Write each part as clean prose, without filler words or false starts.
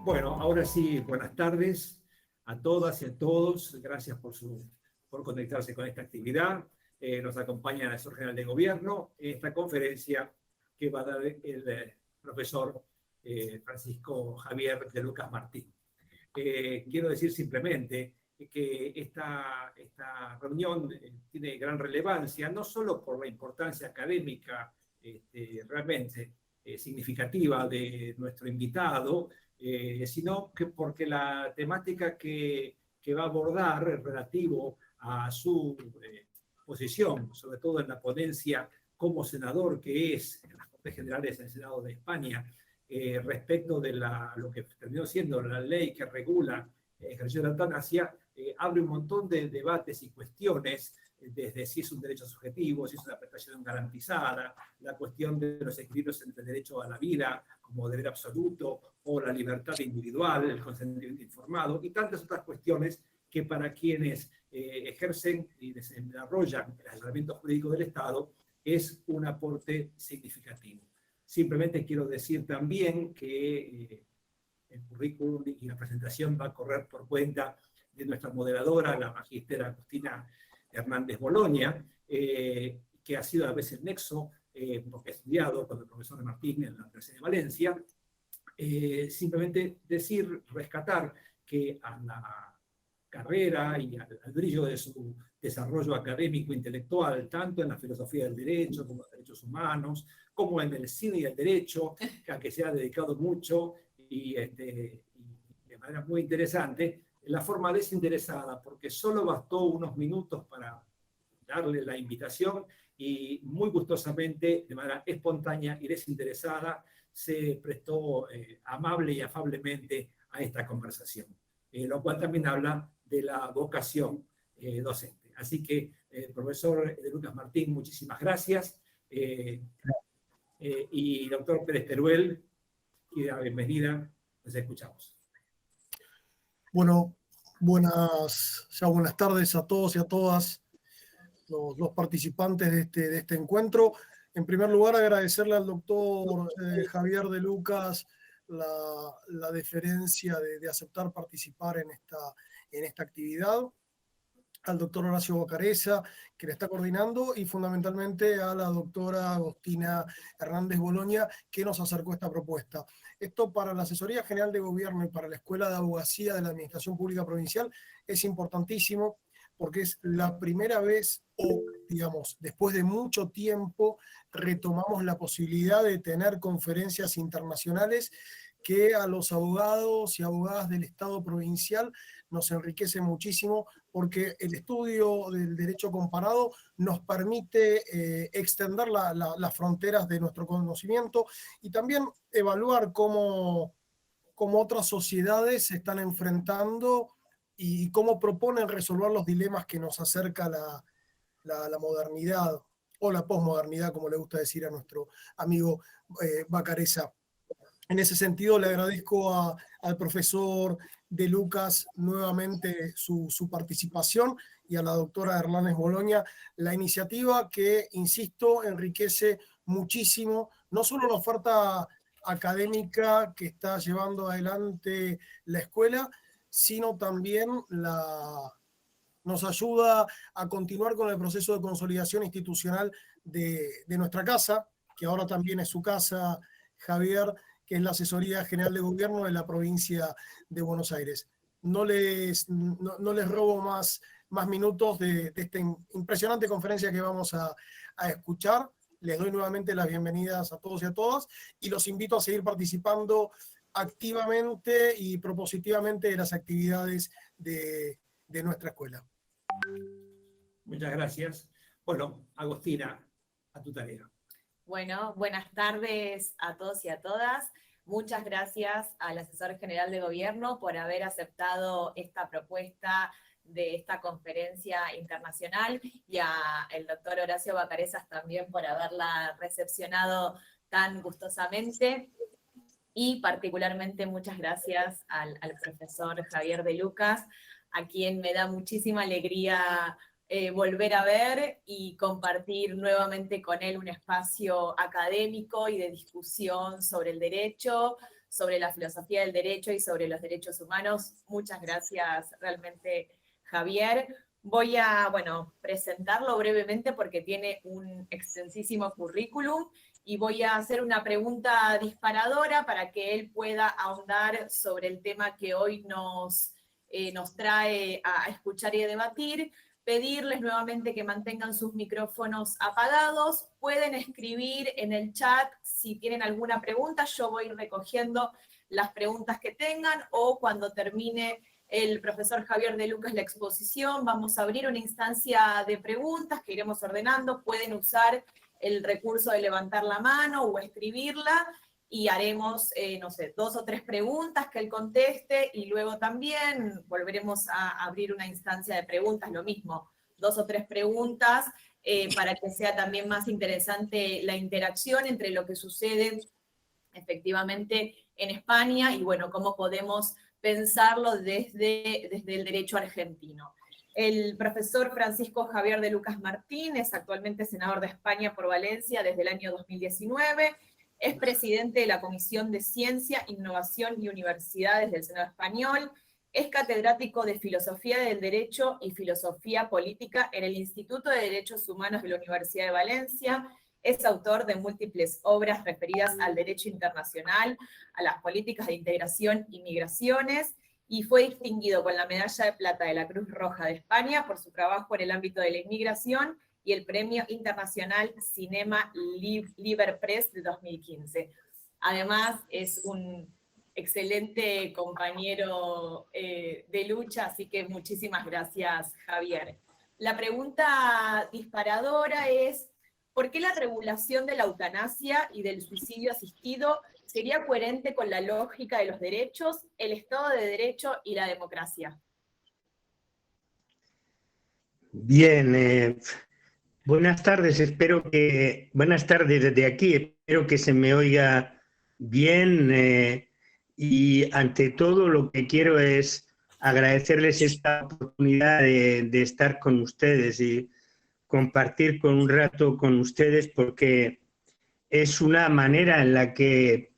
Bueno, ahora sí, buenas tardes a todas y a todos. Gracias por conectarse con esta actividad. Nos acompaña el asesor general de gobierno en esta conferencia que va a dar el profesor Francisco Javier de Lucas Martín. Quiero decir simplemente que esta reunión tiene gran relevancia, no solo por la importancia académica realmente significativa de nuestro invitado, sino que porque la temática que va a abordar relativo a su posición, sobre todo en la ponencia como senador que es en las Cortes Generales del Senado de España, respecto de lo que terminó siendo la ley que regula el ejercicio de la eutanasia, abre un montón de debates y cuestiones, desde si es un derecho subjetivo, si es una prestación garantizada, la cuestión de los equilibrios entre el derecho a la vida como deber absoluto o la libertad individual, el consentimiento informado y tantas otras cuestiones que para quienes ejercen y desarrollan el asesoramiento jurídico del Estado es un aporte significativo. Simplemente quiero decir también que el currículum y la presentación va a correr por cuenta de nuestra moderadora, la magístera Agustina Hernández Boloña, que ha sido a veces el nexo, porque he estudiado con el profesor Martín en la Universidad de Valencia. Simplemente rescatar que a la carrera y al brillo de su desarrollo académico intelectual, tanto en la filosofía del derecho como en los derechos humanos, como en el cine y el derecho, a que se ha dedicado mucho y de manera muy interesante, la forma desinteresada, porque solo bastó unos minutos para darle la invitación y muy gustosamente, de manera espontánea y desinteresada, se prestó amable y afablemente a esta conversación, lo cual también habla de la vocación docente. Así que, profesor de Lucas Martín, muchísimas gracias. Y doctor Pérez Teruel, y la bienvenida, nos escuchamos. Bueno, buenas tardes a todos y a todas los participantes de este encuentro. En primer lugar, agradecerle al doctor Javier de Lucas la deferencia de aceptar participar en esta actividad, al doctor Horacio Bacareza, que le está coordinando, y fundamentalmente a la doctora Agustina Hernández Boloña, que nos acercó esta propuesta. Esto para la Asesoría General de Gobierno y para la Escuela de Abogacía de la Administración Pública Provincial es importantísimo, porque es la primera vez, o digamos, después de mucho tiempo, retomamos la posibilidad de tener conferencias internacionales que a los abogados y abogadas del Estado provincial nos enriquece muchísimo, porque el estudio del derecho comparado nos permite extender las fronteras de nuestro conocimiento y también evaluar cómo otras sociedades se están enfrentando y cómo proponen resolver los dilemas que nos acerca la modernidad o la posmodernidad, como le gusta decir a nuestro amigo Bacareza. En ese sentido, le agradezco al profesor de Lucas nuevamente su participación y a la doctora Hernández Boloña la iniciativa que, insisto, enriquece muchísimo, no solo la oferta académica que está llevando adelante la escuela, sino también nos ayuda a continuar con el proceso de consolidación institucional de nuestra casa, que ahora también es su casa, Javier, que es la Asesoría General de Gobierno de la provincia de Buenos Aires. No les robo más minutos de esta impresionante conferencia que vamos a escuchar. Les doy nuevamente las bienvenidas a todos y a todas y los invito a seguir participando activamente y propositivamente de las actividades de nuestra escuela. Muchas gracias. Bueno, Agustina, a tu tarea. Bueno, buenas tardes a todos y a todas. Muchas gracias al asesor general de gobierno por haber aceptado esta propuesta de esta conferencia internacional y al doctor Horacio Bacarezas también por haberla recepcionado tan gustosamente. Y particularmente muchas gracias al profesor Javier de Lucas, a quien me da muchísima alegría volver a ver y compartir nuevamente con él un espacio académico y de discusión sobre el derecho, sobre la filosofía del derecho y sobre los derechos humanos. Muchas gracias realmente, Javier. Voy a, presentarlo brevemente porque tiene un extensísimo currículum y voy a hacer una pregunta disparadora para que él pueda ahondar sobre el tema que hoy nos trae a escuchar y a debatir. Pedirles nuevamente que mantengan sus micrófonos apagados. Pueden escribir en el chat si tienen alguna pregunta. Yo voy recogiendo las preguntas que tengan, o cuando termine el profesor Javier de Lucas la exposición, vamos a abrir una instancia de preguntas que iremos ordenando. Pueden usar el recurso de levantar la mano o escribirla, y haremos, 2 o 3 preguntas que él conteste, y luego también volveremos a abrir una instancia de preguntas, lo mismo, 2 o 3 preguntas, para que sea también más interesante la interacción entre lo que sucede efectivamente en España y, cómo podemos pensarlo desde el derecho argentino. El profesor Francisco Javier de Lucas Martín es actualmente senador de España por Valencia desde el año 2019, es presidente de la Comisión de Ciencia, Innovación y Universidades del Senado Español, es catedrático de Filosofía del Derecho y Filosofía Política en el Instituto de Derechos Humanos de la Universidad de Valencia, es autor de múltiples obras referidas al derecho internacional, a las políticas de integración y migraciones, y fue distinguido con la Medalla de Plata de la Cruz Roja de España por su trabajo en el ámbito de la inmigración y el Premio Internacional Cinema Liber Press de 2015. Además, es un excelente compañero de lucha, así que muchísimas gracias, Javier. La pregunta disparadora es: ¿por qué la regulación de la eutanasia y del suicidio asistido sería coherente con la lógica de los derechos, el Estado de Derecho y la democracia? Bien, buenas tardes, buenas tardes desde aquí, espero que se me oiga bien, y ante todo lo que quiero es agradecerles esta oportunidad de estar con ustedes y compartir con un rato con ustedes, porque es una manera en la que,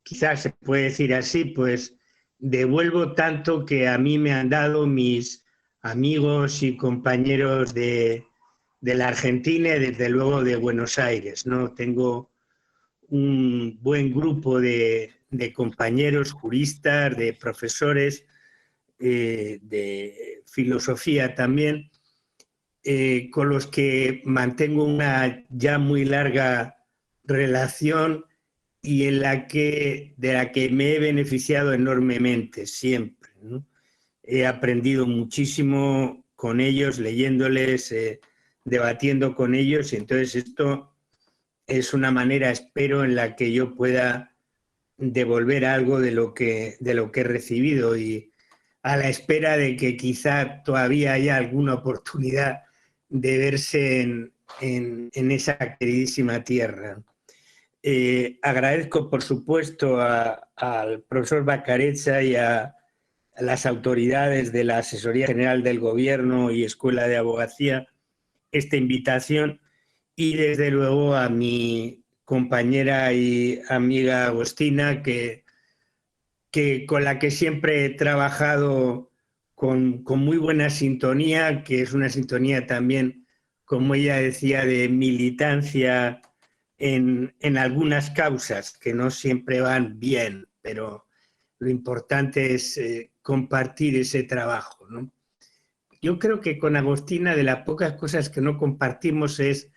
quizás se puede decir así, pues devuelvo tanto que a mí me han dado mis amigos y compañeros de la Argentina y desde luego de Buenos Aires, ¿no? Tengo un buen grupo de compañeros juristas, de profesores, de filosofía también, con los que mantengo una ya muy larga relación y de la que me he beneficiado enormemente siempre, ¿no? He aprendido muchísimo con ellos, leyéndoles, debatiendo con ellos, y entonces esto es una manera, espero, en la que yo pueda devolver algo de lo que he recibido, y a la espera de que quizá todavía haya alguna oportunidad de verse en esa queridísima tierra. Agradezco, por supuesto, al profesor Bacarezza y a las autoridades de la Asesoría General del Gobierno y Escuela de Abogacía esta invitación, y desde luego a mi compañera y amiga Agostina, con la que siempre he trabajado con muy buena sintonía, que es una sintonía también, como ella decía, de militancia en algunas causas que no siempre van bien, pero lo importante es compartir ese trabajo, ¿no? Yo creo que con Agostina, de las pocas cosas que no compartimos es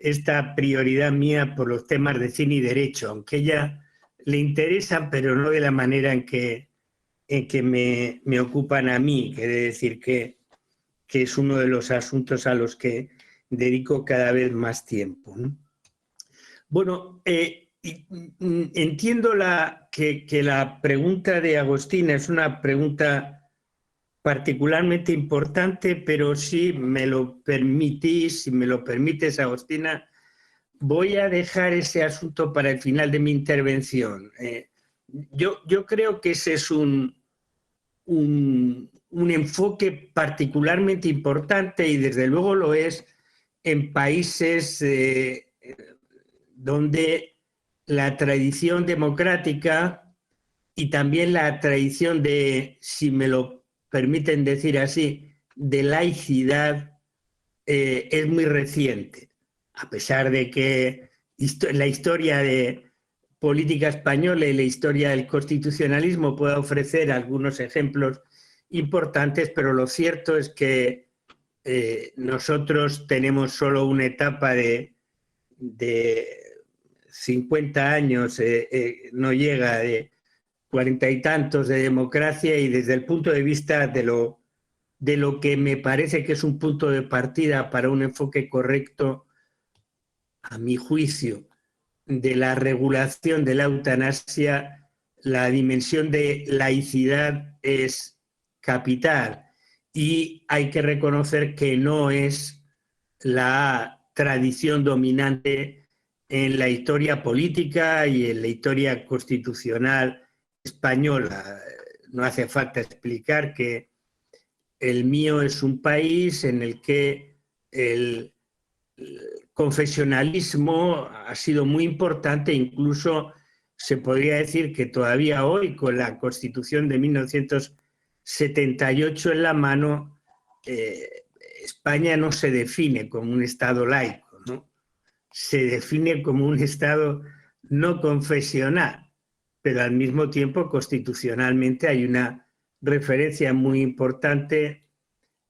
esta prioridad mía por los temas de cine y derecho, aunque a ella le interesan, pero no de la manera en que me ocupan a mí. Quiere decir que es uno de los asuntos a los que dedico cada vez más tiempo, ¿no? Bueno, entiendo que la pregunta de Agostina es una pregunta particularmente importante, pero si me lo permitís, si me lo permites, Agostina, voy a dejar ese asunto para el final de mi intervención. Yo creo que ese es un enfoque particularmente importante, y desde luego lo es en países donde la tradición democrática y también la tradición de, si me lo permiten decir así, de laicidad es muy reciente, a pesar de que la historia de política española y la historia del constitucionalismo pueda ofrecer algunos ejemplos importantes, pero lo cierto es que nosotros tenemos solo una etapa de 50 años, no llega, de 40 y tantos de democracia, y desde el punto de vista de lo que me parece que es un punto de partida para un enfoque correcto, a mi juicio, de la regulación de la eutanasia, la dimensión de laicidad es capital, y hay que reconocer que no es la tradición dominante en la historia política y en la historia constitucional española. No hace falta explicar que el mío es un país en el que el confesionalismo ha sido muy importante, incluso se podría decir que todavía hoy, con la Constitución de 1978 en la mano, España no se define como un Estado laico, ¿no? Se define como un Estado no confesional, pero al mismo tiempo constitucionalmente hay una referencia muy importante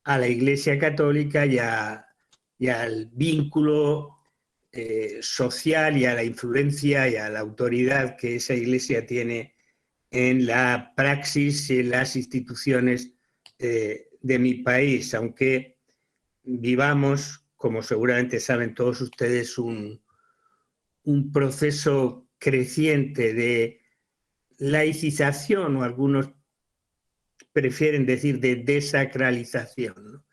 a la Iglesia Católica y al vínculo social y a la influencia y a la autoridad que esa Iglesia tiene en la praxis y en las instituciones de mi país, aunque vivamos, como seguramente saben todos ustedes, un proceso creciente de laicización, o algunos prefieren decir de desacralización, ¿no?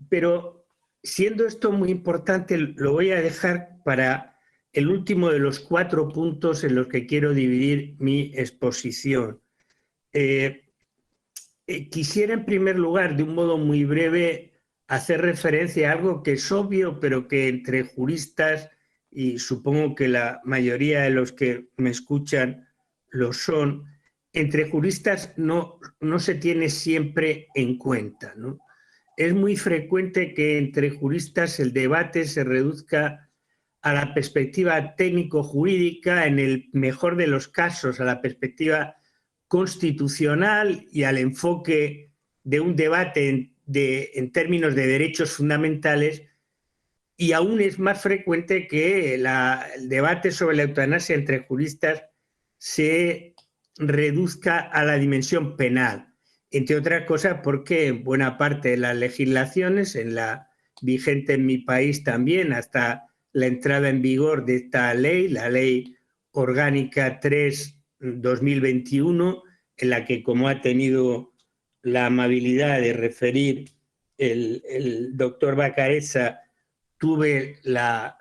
Pero siendo esto muy importante, lo voy a dejar para el último de los 4 puntos en los que quiero dividir mi exposición. Quisiera, en primer lugar, de un modo muy breve, hacer referencia a algo que es obvio, pero que entre juristas, y supongo que la mayoría de los que me escuchan lo son, entre juristas no se tiene siempre en cuenta, ¿no? Es muy frecuente que entre juristas el debate se reduzca a la perspectiva técnico-jurídica, en el mejor de los casos a la perspectiva constitucional y al enfoque de un debate en términos de derechos fundamentales, y aún es más frecuente que el debate sobre la eutanasia entre juristas se reduzca a la dimensión penal, entre otras cosas porque buena parte de las legislaciones, en la vigente en mi país también, hasta la entrada en vigor de esta ley, la Ley Orgánica 3/2021, en la que, como ha tenido la amabilidad de referir el doctor Vacarezza, tuve la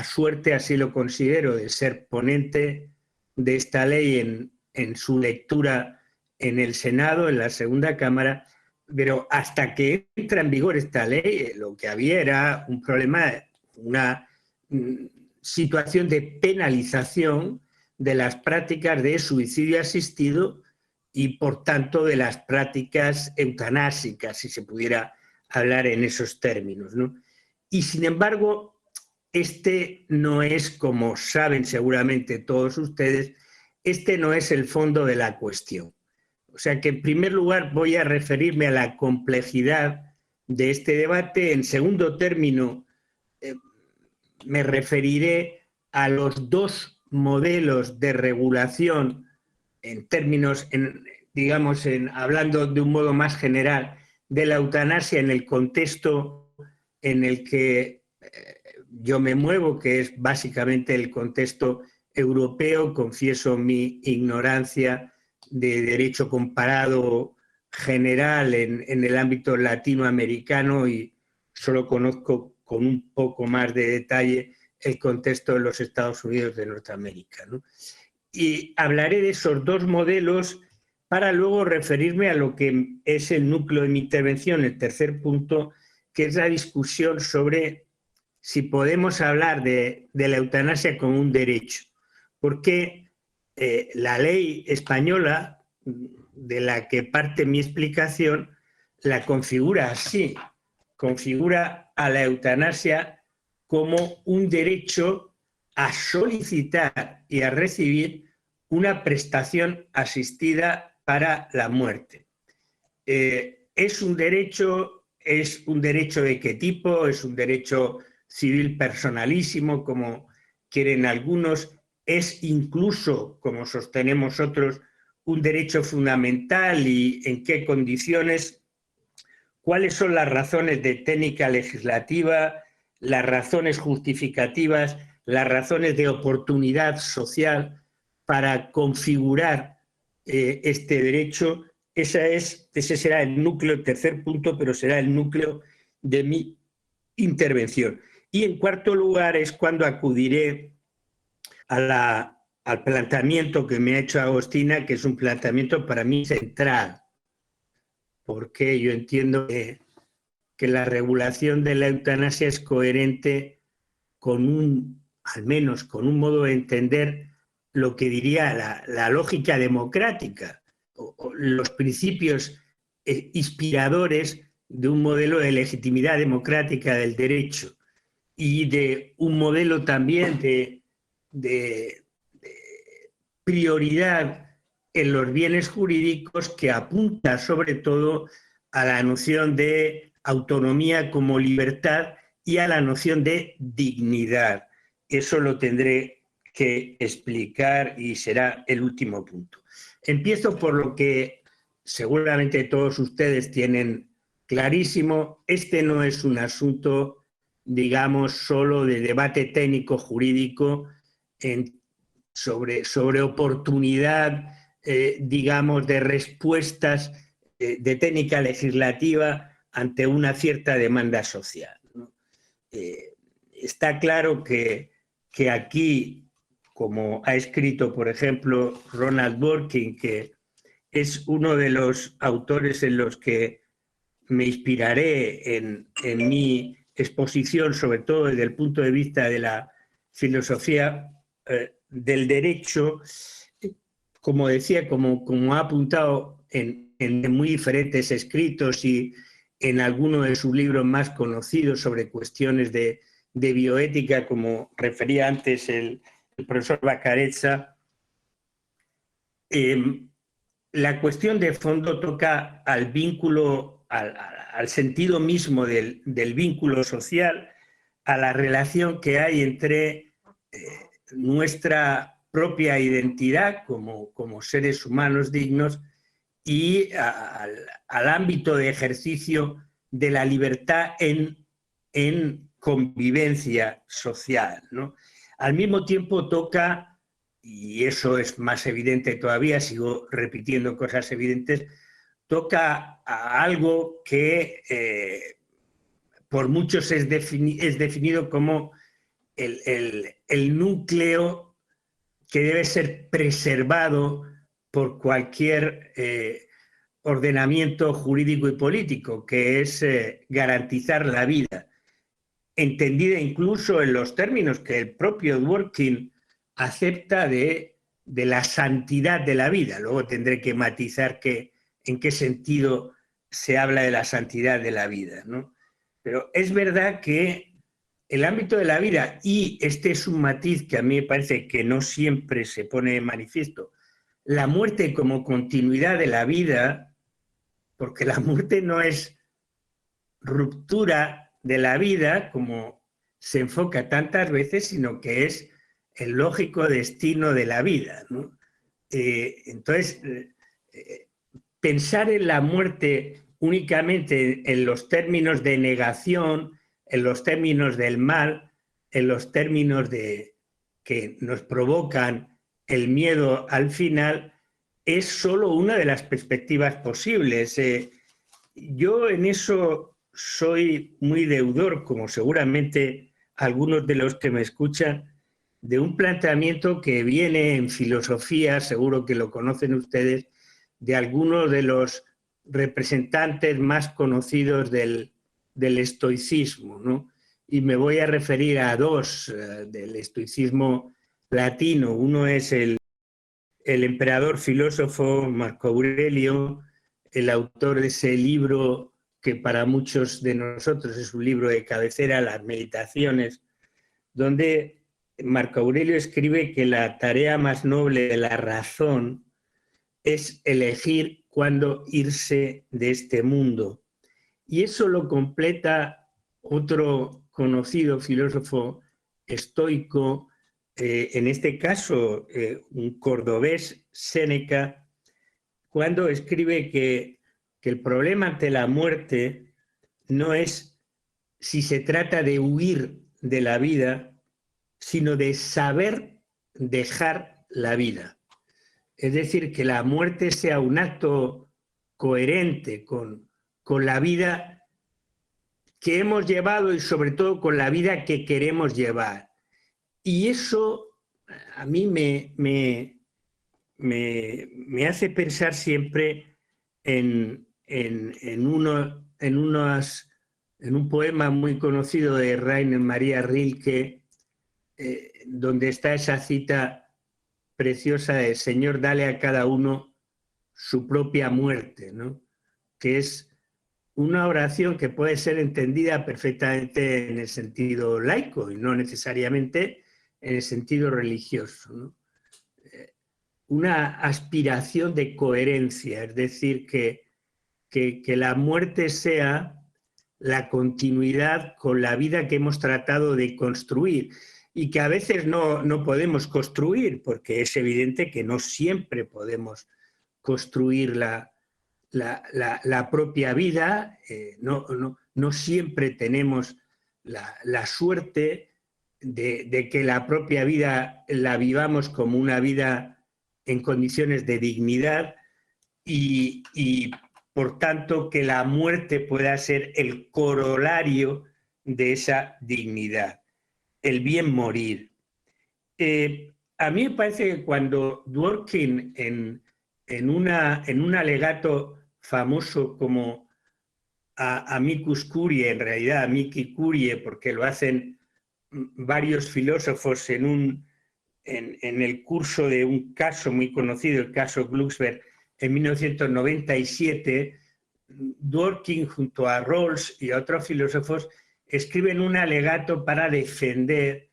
suerte, así lo considero, de ser ponente de esta ley en su lectura en el Senado, en la segunda Cámara, pero hasta que entra en vigor esta ley, lo que había era un problema, una situación de penalización de las prácticas de suicidio asistido y, por tanto, de las prácticas eutanásicas, si se pudiera hablar en esos términos, ¿no? Y, sin embargo, este no es, como saben seguramente todos ustedes, este no es el fondo de la cuestión. O sea que, en primer lugar, voy a referirme a la complejidad de este debate. En segundo término, me referiré a los 2 modelos de regulación en términos, digamos, hablando de un modo más general de la eutanasia en el contexto en el que yo me muevo, que es básicamente el contexto europeo. Confieso mi ignorancia de derecho comparado general en el ámbito latinoamericano, y solo conozco con un poco más de detalle el contexto de los Estados Unidos de Norteamérica, ¿no? Y hablaré de esos 2 modelos para luego referirme a lo que es el núcleo de mi intervención, el tercer punto, que es la discusión sobre si podemos hablar de la eutanasia como un derecho. Porque la ley española, de la que parte mi explicación, la configura así, configura a la eutanasia como un derecho a solicitar y a recibir una prestación asistida para la muerte. ¿Es un derecho de qué tipo? ¿Es un derecho civil personalísimo, como quieren algunos? ¿Es incluso, como sostenemos otros, un derecho fundamental y en qué condiciones? ¿Cuáles son las razones de técnica legislativa, las razones justificativas, las razones de oportunidad social para configurar este derecho? Ese será el núcleo, el tercer punto, pero será el núcleo de mi intervención. Y en cuarto lugar es cuando acudiré al planteamiento que me ha hecho Agostina, que es un planteamiento para mí central, porque yo entiendo que la regulación de la eutanasia es coherente con al menos con un modo de entender lo que diría la lógica democrática, o los principios inspiradores de un modelo de legitimidad democrática del derecho y de un modelo también de prioridad en los bienes jurídicos que apunta sobre todo a la noción de autonomía como libertad y a la noción de dignidad. Eso lo tendré que explicar y será el último punto. Empiezo por lo que seguramente todos ustedes tienen clarísimo. Este no es un asunto, digamos, solo de debate técnico-jurídico sobre oportunidad, digamos, de respuestas de técnica legislativa ante una cierta demanda social, ¿no? Está claro que aquí, como ha escrito, por ejemplo, Ronald Dworkin, que es uno de los autores en los que me inspiraré en mi exposición, sobre todo desde el punto de vista de la filosofía del derecho, como decía, como ha apuntado en muy diferentes escritos y en algunos de sus libros más conocidos sobre cuestiones de bioética, como refería antes el profesor Bacarezza, la cuestión de fondo toca al vínculo, al sentido mismo del vínculo social, a la relación que hay entre nuestra propia identidad como seres humanos dignos y al ámbito de ejercicio de la libertad en convivencia social, ¿no? Al mismo tiempo toca, y eso es más evidente todavía, sigo repitiendo cosas evidentes, toca a algo que por muchos es definido como el núcleo que debe ser preservado por cualquier ordenamiento jurídico y político, que es garantizar la vida, entendida incluso en los términos que el propio Dworkin acepta de la santidad de la vida. Luego tendré que matizar en qué sentido se habla de la santidad de la vida, ¿no? Pero es verdad que el ámbito de la vida, y este es un matiz que a mí me parece que no siempre se pone de manifiesto, la muerte como continuidad de la vida, porque la muerte no es ruptura de la vida como se enfoca tantas veces, sino que es el lógico destino de la vida, ¿no? Entonces, pensar en la muerte únicamente en los términos de negación, en los términos del mal, en los términos que nos provocan el miedo al final, es solo una de las perspectivas posibles. Yo en eso soy muy deudor, como seguramente algunos de los que me escuchan, de un planteamiento que viene en filosofía, seguro que lo conocen ustedes, de algunos de los representantes más conocidos del estoicismo, ¿no? Y me voy a referir a dos del estoicismo latino. Uno es el el emperador filósofo Marco Aurelio, el autor de ese libro que para muchos de nosotros es un libro de cabecera, Las Meditaciones, donde Marco Aurelio escribe que la tarea más noble de la razón es elegir cuándo irse de este mundo. Y eso lo completa otro conocido filósofo estoico, en este caso un cordobés, Séneca, cuando escribe que el problema ante la muerte no es si se trata de huir de la vida, sino de saber dejar la vida. Es decir, que la muerte sea un acto coherente con la vida que hemos llevado y sobre todo con la vida que queremos llevar. Y eso a mí me hace pensar siempre en un poema muy conocido de Rainer Maria Rilke, donde está esa cita preciosa de Señor, dale a cada uno su propia muerte, ¿no? Que es una oración que puede ser entendida perfectamente en el sentido laico y no necesariamente en el sentido religioso, ¿no? Una aspiración de coherencia, es decir, que la muerte sea la continuidad con la vida que hemos tratado de construir y que a veces no podemos construir, porque es evidente que no siempre podemos construir la propia vida, no siempre tenemos la suerte de que la propia vida la vivamos como una vida en condiciones de dignidad y por tanto que la muerte pueda ser el corolario de esa dignidad, el bien morir. A mí me parece que cuando Dworkin en un alegato famoso como Amicus Curiae, en realidad Amici Curiae, porque lo hacen varios filósofos en el curso de un caso muy conocido, el caso Glucksberg, en 1997, Dworkin junto a Rawls y otros filósofos escriben un alegato para defender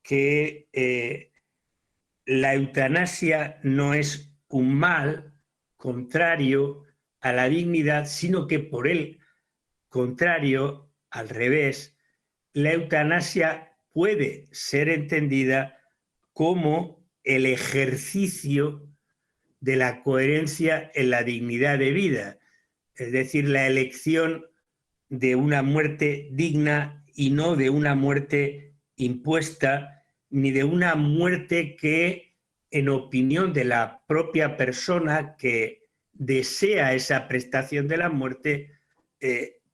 que la eutanasia no es un mal contrario a la dignidad, sino que por el contrario, al revés, la eutanasia puede ser entendida como el ejercicio de la coherencia en la dignidad de vida, es decir, la elección de una muerte digna y no de una muerte impuesta, ni de una muerte que, en opinión de la propia persona que desea esa prestación de la muerte,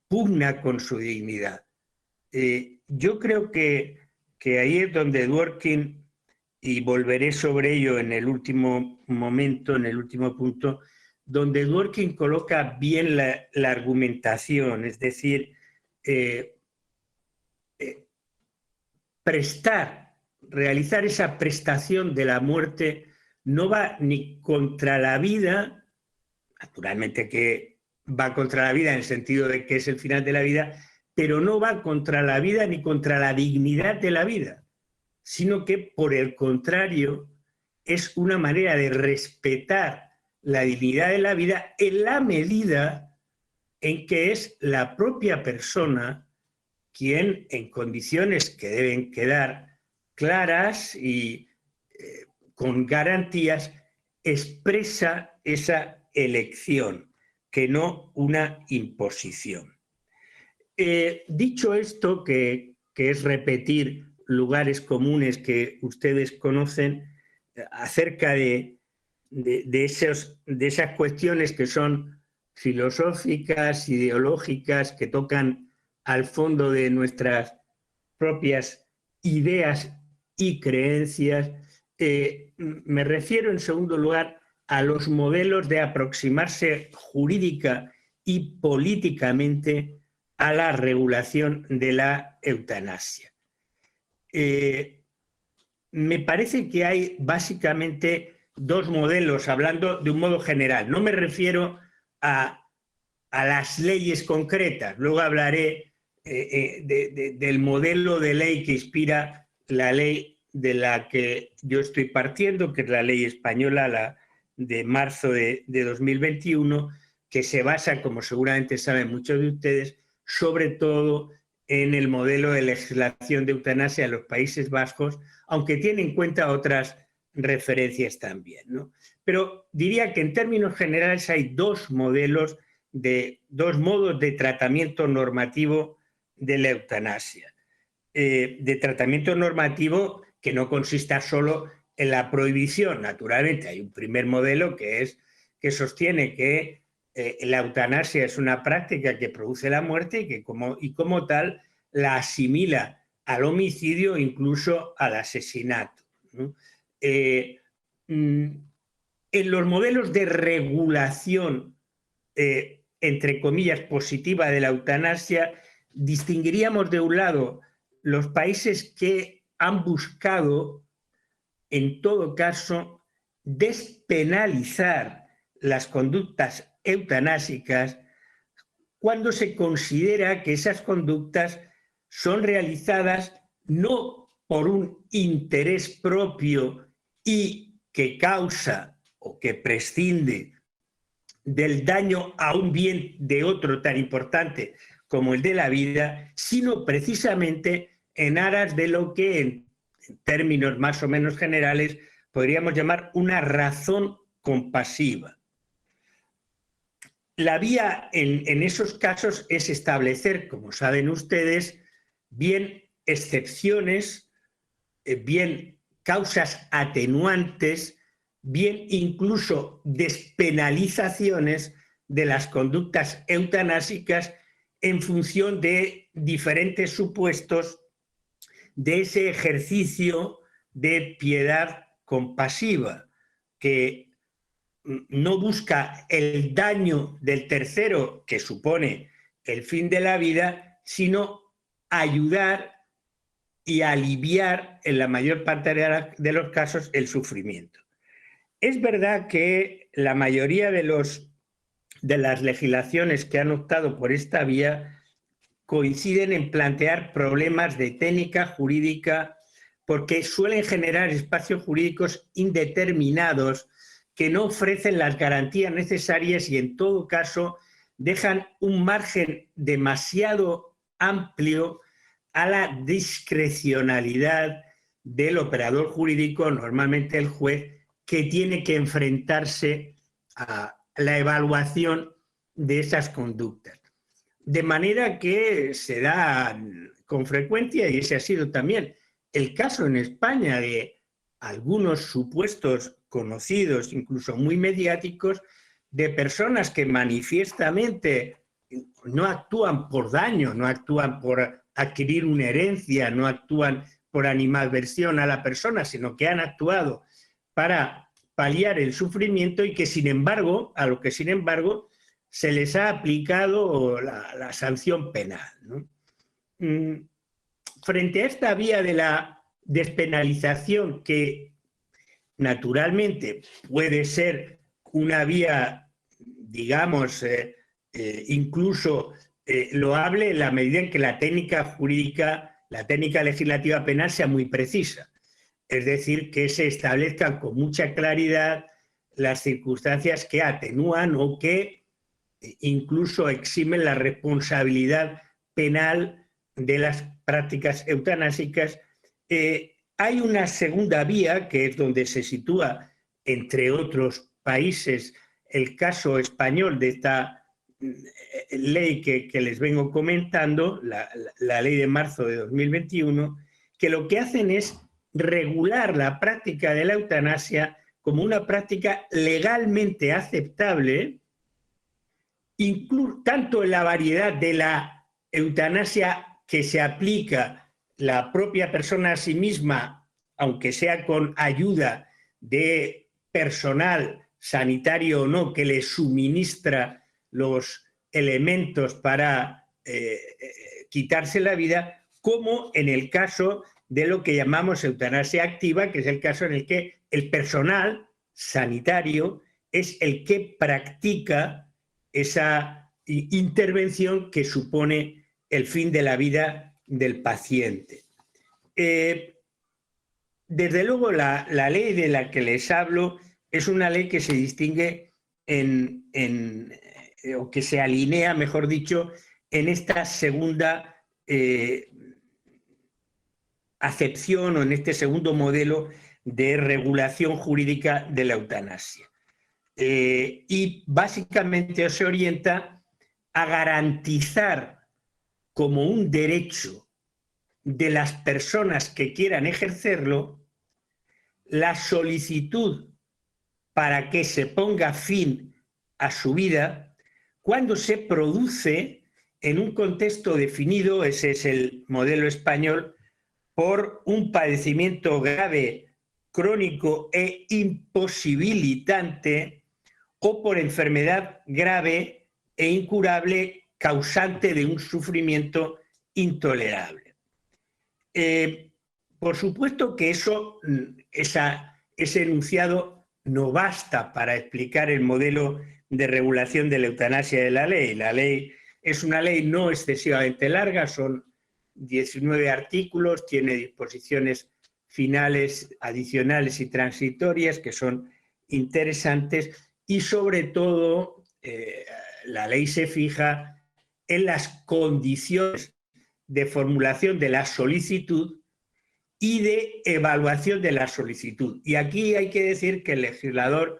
pugna con su dignidad. Yo creo que ahí es donde Dworkin, y volveré sobre ello en el último momento, en el último punto, donde Dworkin coloca bien la argumentación, es decir, realizar esa prestación de la muerte no va ni contra la vida, naturalmente que va contra la vida en el sentido de que es el final de la vida, pero no va contra la vida ni contra la dignidad de la vida, sino que por el contrario es una manera de respetar la dignidad de la vida en la medida en que es la propia persona quien, en condiciones que deben quedar claras y con garantías, expresa esa elección, que no una imposición. Dicho esto, que es repetir lugares comunes que ustedes conocen acerca de esas cuestiones que son filosóficas, ideológicas, que tocan al fondo de nuestras propias ideas y creencias, me refiero en segundo lugar a los modelos de aproximarse jurídica y políticamente a la regulación de la eutanasia. Me parece que hay básicamente dos modelos, hablando de un modo general. No me refiero a las leyes concretas. Luego hablaré del modelo de ley que inspira la ley de la que yo estoy partiendo, que es la ley española, la de marzo de 2021, que se basa, como seguramente saben muchos de ustedes, sobre todo en el modelo de legislación de eutanasia en los Países Bajos, aunque tiene en cuenta otras referencias también, ¿no? Pero diría que en términos generales hay dos modos de tratamiento normativo de la eutanasia. De tratamiento normativo que no consista solo en la prohibición. Naturalmente, hay un primer modelo que sostiene que la eutanasia es una práctica que produce la muerte y como tal la asimila al homicidio, incluso al asesinato, ¿no? En los modelos de regulación, entre comillas, positiva de la eutanasia, distinguiríamos de un lado los países que han buscado, en todo caso, despenalizar las conductas eutanásicas cuando se considera que esas conductas son realizadas no por un interés propio y que causa o que prescinde del daño a un bien de otro tan importante como el de la vida, sino precisamente en aras de lo que, en términos más o menos generales, podríamos llamar una razón compasiva. La vía en esos casos es establecer, como saben ustedes, bien excepciones, bien causas atenuantes, bien incluso despenalizaciones de las conductas eutanásicas en función de diferentes supuestos de ese ejercicio de piedad compasiva, que no busca el daño del tercero, que supone el fin de la vida, sino ayudar y aliviar, en la mayor parte de los casos, el sufrimiento. Es verdad que la mayoría de las legislaciones que han optado por esta vía coinciden en plantear problemas de técnica jurídica porque suelen generar espacios jurídicos indeterminados que no ofrecen las garantías necesarias y en todo caso dejan un margen demasiado amplio a la discrecionalidad del operador jurídico, normalmente el juez, que tiene que enfrentarse a la evaluación de esas conductas. De manera que se da con frecuencia, y ese ha sido también el caso en España de algunos supuestos conocidos, incluso muy mediáticos, de personas que manifiestamente no actúan por daño, no actúan por adquirir una herencia, no actúan por animadversión a la persona, sino que han actuado para paliar el sufrimiento y que sin embargo, a lo que sin embargo se les ha aplicado la sanción penal, ¿no? Frente a esta vía de la despenalización, que naturalmente puede ser una vía, digamos, incluso loable en la medida en que la técnica jurídica, la técnica legislativa penal sea muy precisa. Es decir, que se establezcan con mucha claridad las circunstancias que atenúan o que incluso eximen la responsabilidad penal de las prácticas eutanásicas. Hay una segunda vía, que es donde se sitúa, entre otros países, el caso español de esta ley que les vengo comentando, la ley de marzo de 2021, que lo que hacen es regular la práctica de la eutanasia como una práctica legalmente aceptable, tanto en la variedad de la eutanasia que se aplica la propia persona a sí misma, aunque sea con ayuda de personal sanitario o no, que le suministra los elementos para quitarse la vida, como en el caso de lo que llamamos eutanasia activa, que es el caso en el que el personal sanitario es el que practica esa intervención que supone el fin de la vida del paciente. Desde luego, la ley de la que les hablo es una ley que se distingue o que se alinea, mejor dicho, en esta segunda acepción o en este segundo modelo de regulación jurídica de la eutanasia. Y básicamente se orienta a garantizar como un derecho de las personas que quieran ejercerlo la solicitud para que se ponga fin a su vida cuando se produce en un contexto definido, ese es el modelo español, por un padecimiento grave, crónico e imposibilitante o por enfermedad grave e incurable causante de un sufrimiento intolerable. Por supuesto que ese enunciado no basta para explicar el modelo de regulación de la eutanasia de la ley. La ley es una ley no excesivamente larga, son 19 artículos, tiene disposiciones finales, adicionales y transitorias que son interesantes y sobre todo la ley se fija en las condiciones de formulación de la solicitud y de evaluación de la solicitud. Y aquí hay que decir que el legislador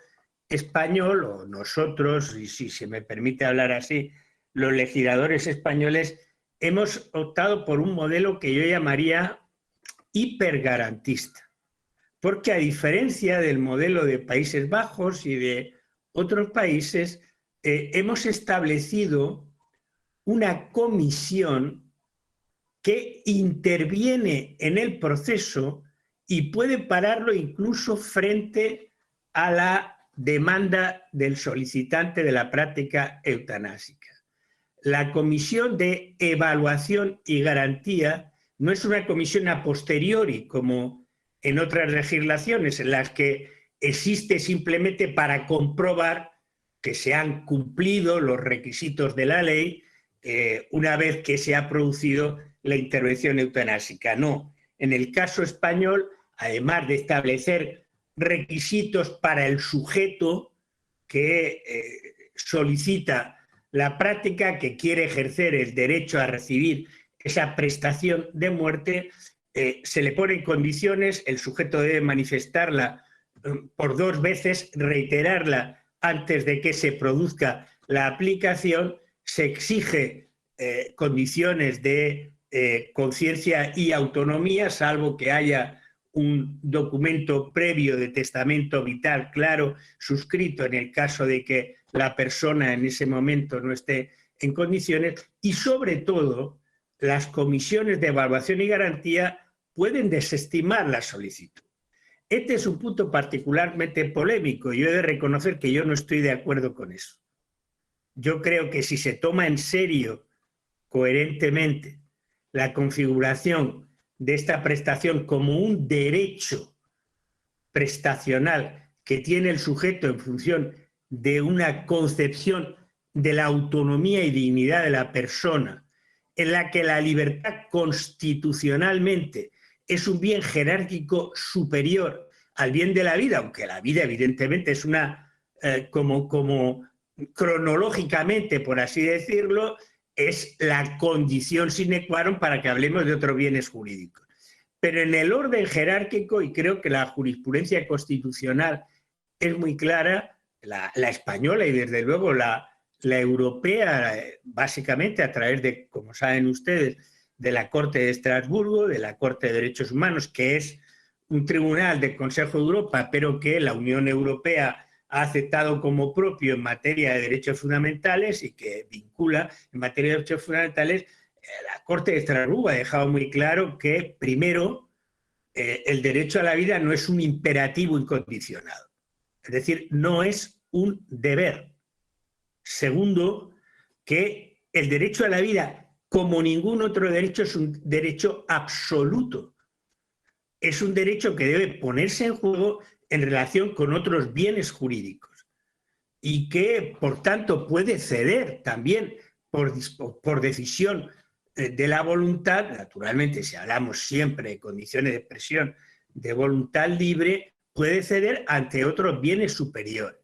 español, o nosotros, y si se me permite hablar así, los legisladores españoles, hemos optado por un modelo que yo llamaría hipergarantista. Porque a diferencia del modelo de Países Bajos y de otros países, hemos establecido una comisión que interviene en el proceso y puede pararlo incluso frente a la demanda del solicitante de la práctica eutanásica. La comisión de evaluación y garantía no es una comisión a posteriori como en otras legislaciones en las que existe simplemente para comprobar que se han cumplido los requisitos de la ley una vez que se ha producido la intervención eutanásica. No, en el caso español, además de establecer requisitos para el sujeto que solicita la práctica, que quiere ejercer el derecho a recibir esa prestación de muerte, se le ponen condiciones, el sujeto debe manifestarla por 2 veces, reiterarla antes de que se produzca la aplicación, se exige condiciones de conciencia y autonomía, salvo que haya un documento previo de testamento vital claro suscrito en el caso de que la persona en ese momento no esté en condiciones, y sobre todo las comisiones de evaluación y garantía pueden desestimar la solicitud. Este es un punto particularmente polémico y yo he de reconocer que yo no estoy de acuerdo con eso. Yo creo que si se toma en serio, coherentemente, la configuración de esta prestación como un derecho prestacional que tiene el sujeto en función de una concepción de la autonomía y dignidad de la persona, en la que la libertad constitucionalmente es un bien jerárquico superior al bien de la vida, aunque la vida evidentemente es una, como cronológicamente, por así decirlo, es la condición sine qua non para que hablemos de otros bienes jurídicos. Pero en el orden jerárquico, y creo que la jurisprudencia constitucional es muy clara, la española y desde luego la europea, básicamente a través de, como saben ustedes, de la Corte de Estrasburgo, de la Corte de Derechos Humanos, que es un tribunal del Consejo de Europa, pero que la Unión Europea ha aceptado como propio en materia de derechos fundamentales y que vincula en materia de derechos fundamentales. La Corte de Estrasburgo ha dejado muy claro que, primero, el derecho a la vida no es un imperativo incondicionado, es decir, no es un deber. Segundo, que el derecho a la vida, como ningún otro derecho, es un derecho absoluto. Es un derecho que debe ponerse en juego en relación con otros bienes jurídicos y que, por tanto, puede ceder también por decisión de la voluntad, naturalmente, si hablamos siempre de condiciones de expresión de voluntad libre, puede ceder ante otros bienes superiores.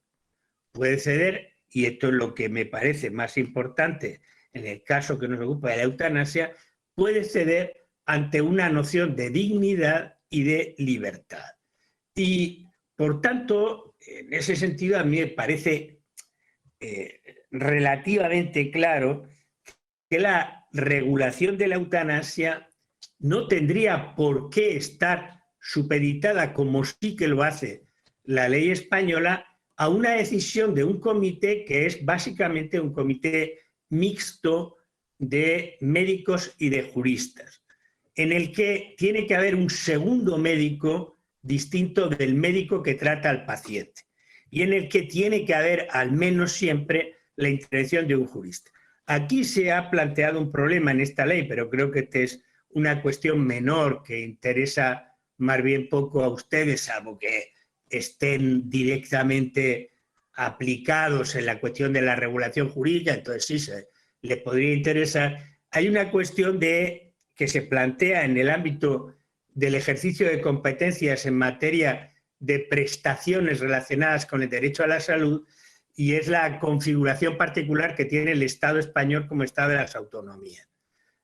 Puede ceder, y esto es lo que me parece más importante en el caso que nos ocupa de la eutanasia, puede ceder ante una noción de dignidad y de libertad. Y, por tanto, en ese sentido, a mí me parece relativamente claro que la regulación de la eutanasia no tendría por qué estar supeditada, como sí que lo hace la ley española, a una decisión de un comité que es básicamente un comité mixto de médicos y de juristas, en el que tiene que haber un segundo médico distinto del médico que trata al paciente y en el que tiene que haber al menos siempre la intervención de un jurista. Aquí se ha planteado un problema en esta ley, pero creo que esta es una cuestión menor que interesa más bien poco a ustedes, salvo que estén directamente aplicados en la cuestión de la regulación jurídica, entonces sí le podría interesar. Hay una cuestión que se plantea en el ámbito del ejercicio de competencias en materia de prestaciones relacionadas con el derecho a la salud, y es la configuración particular que tiene el Estado español como Estado de las autonomías.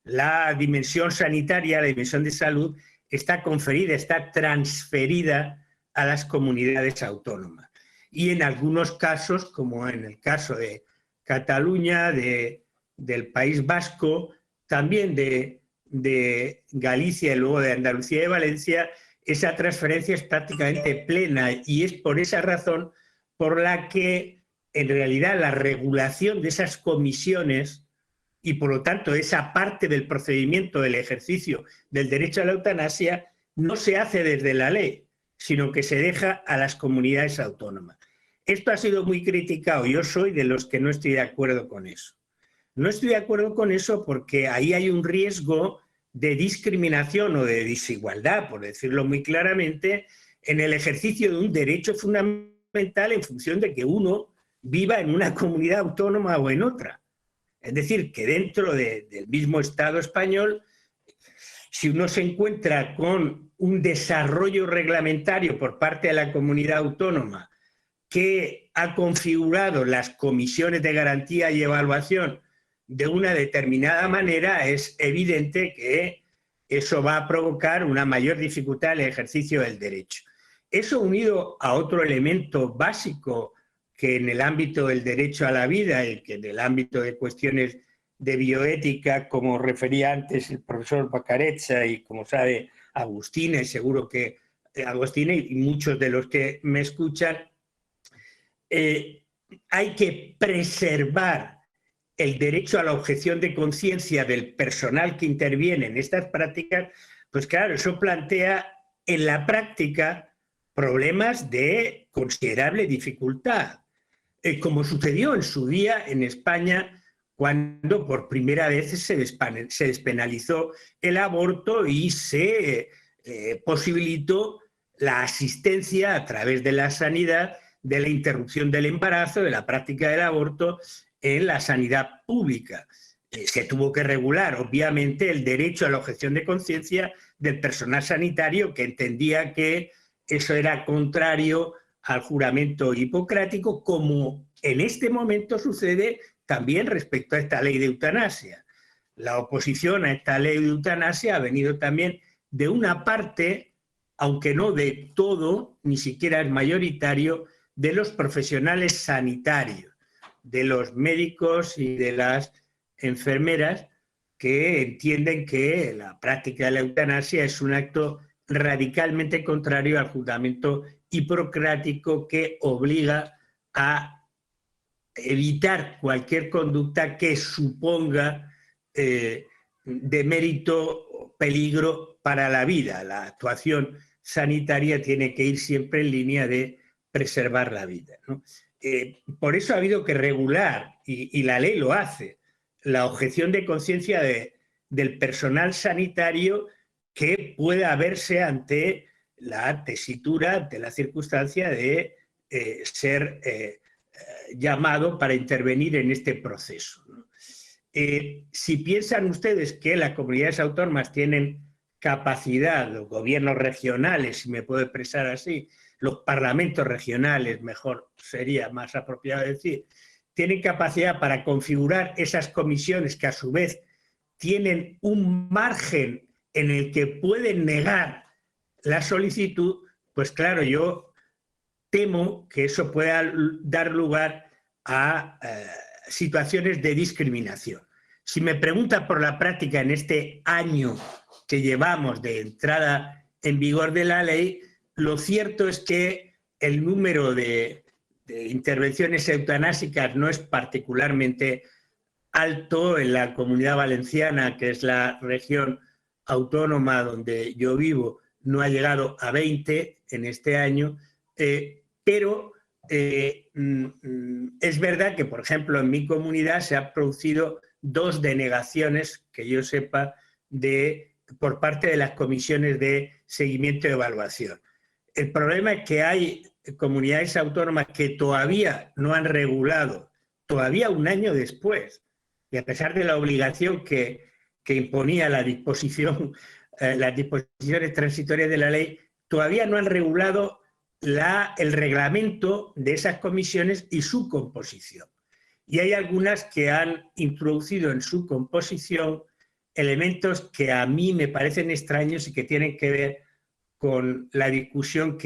La dimensión sanitaria, la dimensión de salud, está conferida, está transferida a las comunidades autónomas. Y en algunos casos, como en el caso de Cataluña, del País Vasco, también de Galicia y luego de Andalucía y de Valencia, esa transferencia es prácticamente plena, y es por esa razón por la que en realidad la regulación de esas comisiones y por lo tanto esa parte del procedimiento del ejercicio del derecho a la eutanasia no se hace desde la ley, sino que se deja a las comunidades autónomas. Esto ha sido muy criticado. Yo soy de los que no estoy de acuerdo con eso. No estoy de acuerdo con eso porque ahí hay un riesgo de discriminación o de desigualdad, por decirlo muy claramente, en el ejercicio de un derecho fundamental en función de que uno viva en una comunidad autónoma o en otra. Es decir, que dentro del mismo Estado español, si uno se encuentra con un desarrollo reglamentario por parte de la comunidad autónoma que ha configurado las comisiones de garantía y evaluación de una determinada manera, es evidente que eso va a provocar una mayor dificultad en el ejercicio del derecho. Eso unido a otro elemento básico que en el ámbito del derecho a la vida y que en el ámbito de cuestiones de bioética, como refería antes el profesor Bacarezza y como sabe Agustina, y seguro que Agustina y muchos de los que me escuchan, hay que preservar el derecho a la objeción de conciencia del personal que interviene en estas prácticas. Pues claro, eso plantea en la práctica problemas de considerable dificultad, como sucedió en su día en España cuando por primera vez se despenalizó el aborto y se posibilitó la asistencia a través de la sanidad de la interrupción del embarazo, de la práctica del aborto en la sanidad pública. Se tuvo que regular, obviamente, el derecho a la objeción de conciencia del personal sanitario que entendía que eso era contrario al juramento hipocrático, como en este momento sucede también respecto a esta ley de eutanasia. La oposición a esta ley de eutanasia ha venido también de una parte, aunque no de todo, ni siquiera es mayoritario, de los profesionales sanitarios, de los médicos y de las enfermeras, que entienden que la práctica de la eutanasia es un acto radicalmente contrario al juramento hipocrático que obliga a evitar cualquier conducta que suponga demérito o peligro para la vida. La actuación sanitaria tiene que ir siempre en línea de preservar la vida, ¿no? Por eso ha habido que regular, y la ley lo hace, la objeción de conciencia del personal sanitario que pueda verse ante la tesitura de la circunstancia de ser llamado para intervenir en este proceso, ¿no? Si piensan ustedes que las comunidades autónomas tienen capacidad, los gobiernos regionales, si me puedo expresar así, los parlamentos regionales, mejor sería más apropiado decir, tienen capacidad para configurar esas comisiones que a su vez tienen un margen en el que pueden negar la solicitud, pues claro, yo temo que eso pueda dar lugar a situaciones de discriminación. Si me pregunta por la práctica en este año que llevamos de entrada en vigor de la ley, lo cierto es que el número de intervenciones eutanásicas no es particularmente alto. En la Comunidad Valenciana, que es la región autónoma donde yo vivo, no ha llegado a 20 en este año, pero es verdad que, por ejemplo, en mi comunidad se han producido 2 denegaciones, que yo sepa, por parte de las comisiones de seguimiento y evaluación. El problema es que hay comunidades autónomas que todavía no han regulado, todavía un año después, y a pesar de la obligación que imponía la disposición, las disposiciones transitorias de la ley, todavía no han regulado el reglamento de esas comisiones y su composición. Y hay algunas que han introducido en su composición elementos que a mí me parecen extraños y que tienen que ver con la discusión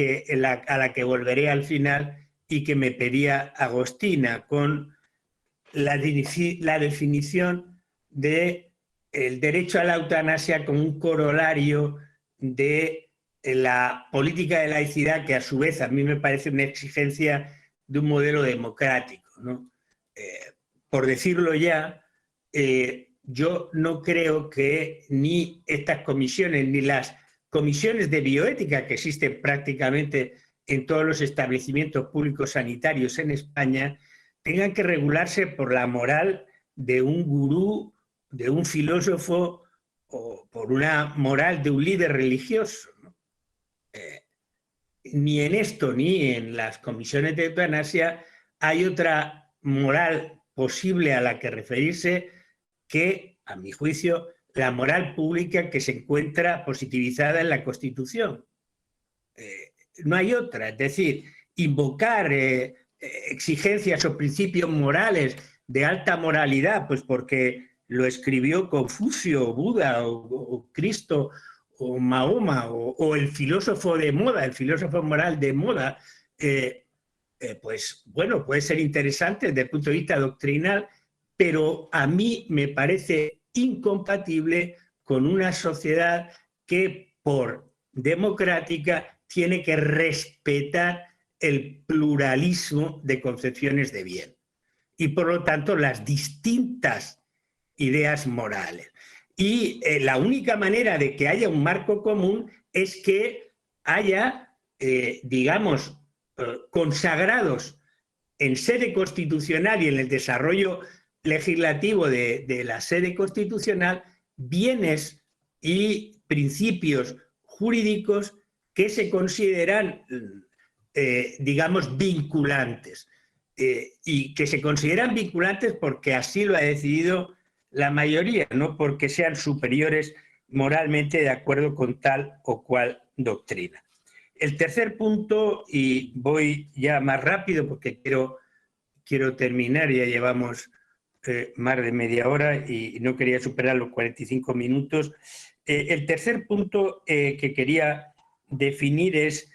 a la que volveré al final y que me pedía Agostina, con la definición del derecho a la eutanasia como un corolario de la política de laicidad, que a su vez a mí me parece una exigencia de un modelo democrático, ¿no? Por decirlo ya, yo no creo que ni estas comisiones ni las comisiones de bioética que existen prácticamente en todos los establecimientos públicos sanitarios en España tengan que regularse por la moral de un gurú, de un filósofo o por una moral de un líder religioso, ¿no? Ni en esto ni en las comisiones de eutanasia hay otra moral posible a la que referirse que, a mi juicio, la moral pública que se encuentra positivizada en la Constitución. No hay otra, es decir, invocar exigencias o principios morales de alta moralidad, pues porque lo escribió Confucio, Buda o Cristo o Mahoma o el filósofo de moda, el filósofo moral de moda, pues bueno, puede ser interesante desde el punto de vista doctrinal, pero a mí me parece incompatible con una sociedad que, por democrática, tiene que respetar el pluralismo de concepciones de bien y, por lo tanto, las distintas ideas morales. Y la única manera de que haya un marco común es que haya, digamos, consagrados en sede constitucional y en el desarrollo legislativo de la sede constitucional bienes y principios jurídicos que se consideran, digamos, vinculantes. Y que se consideran vinculantes porque así lo ha decidido la mayoría, no porque sean superiores moralmente de acuerdo con tal o cual doctrina. El tercer punto, y voy ya más rápido porque quiero terminar, ya llevamos más de media hora y no quería superar los 45 minutos. El tercer punto que quería definir es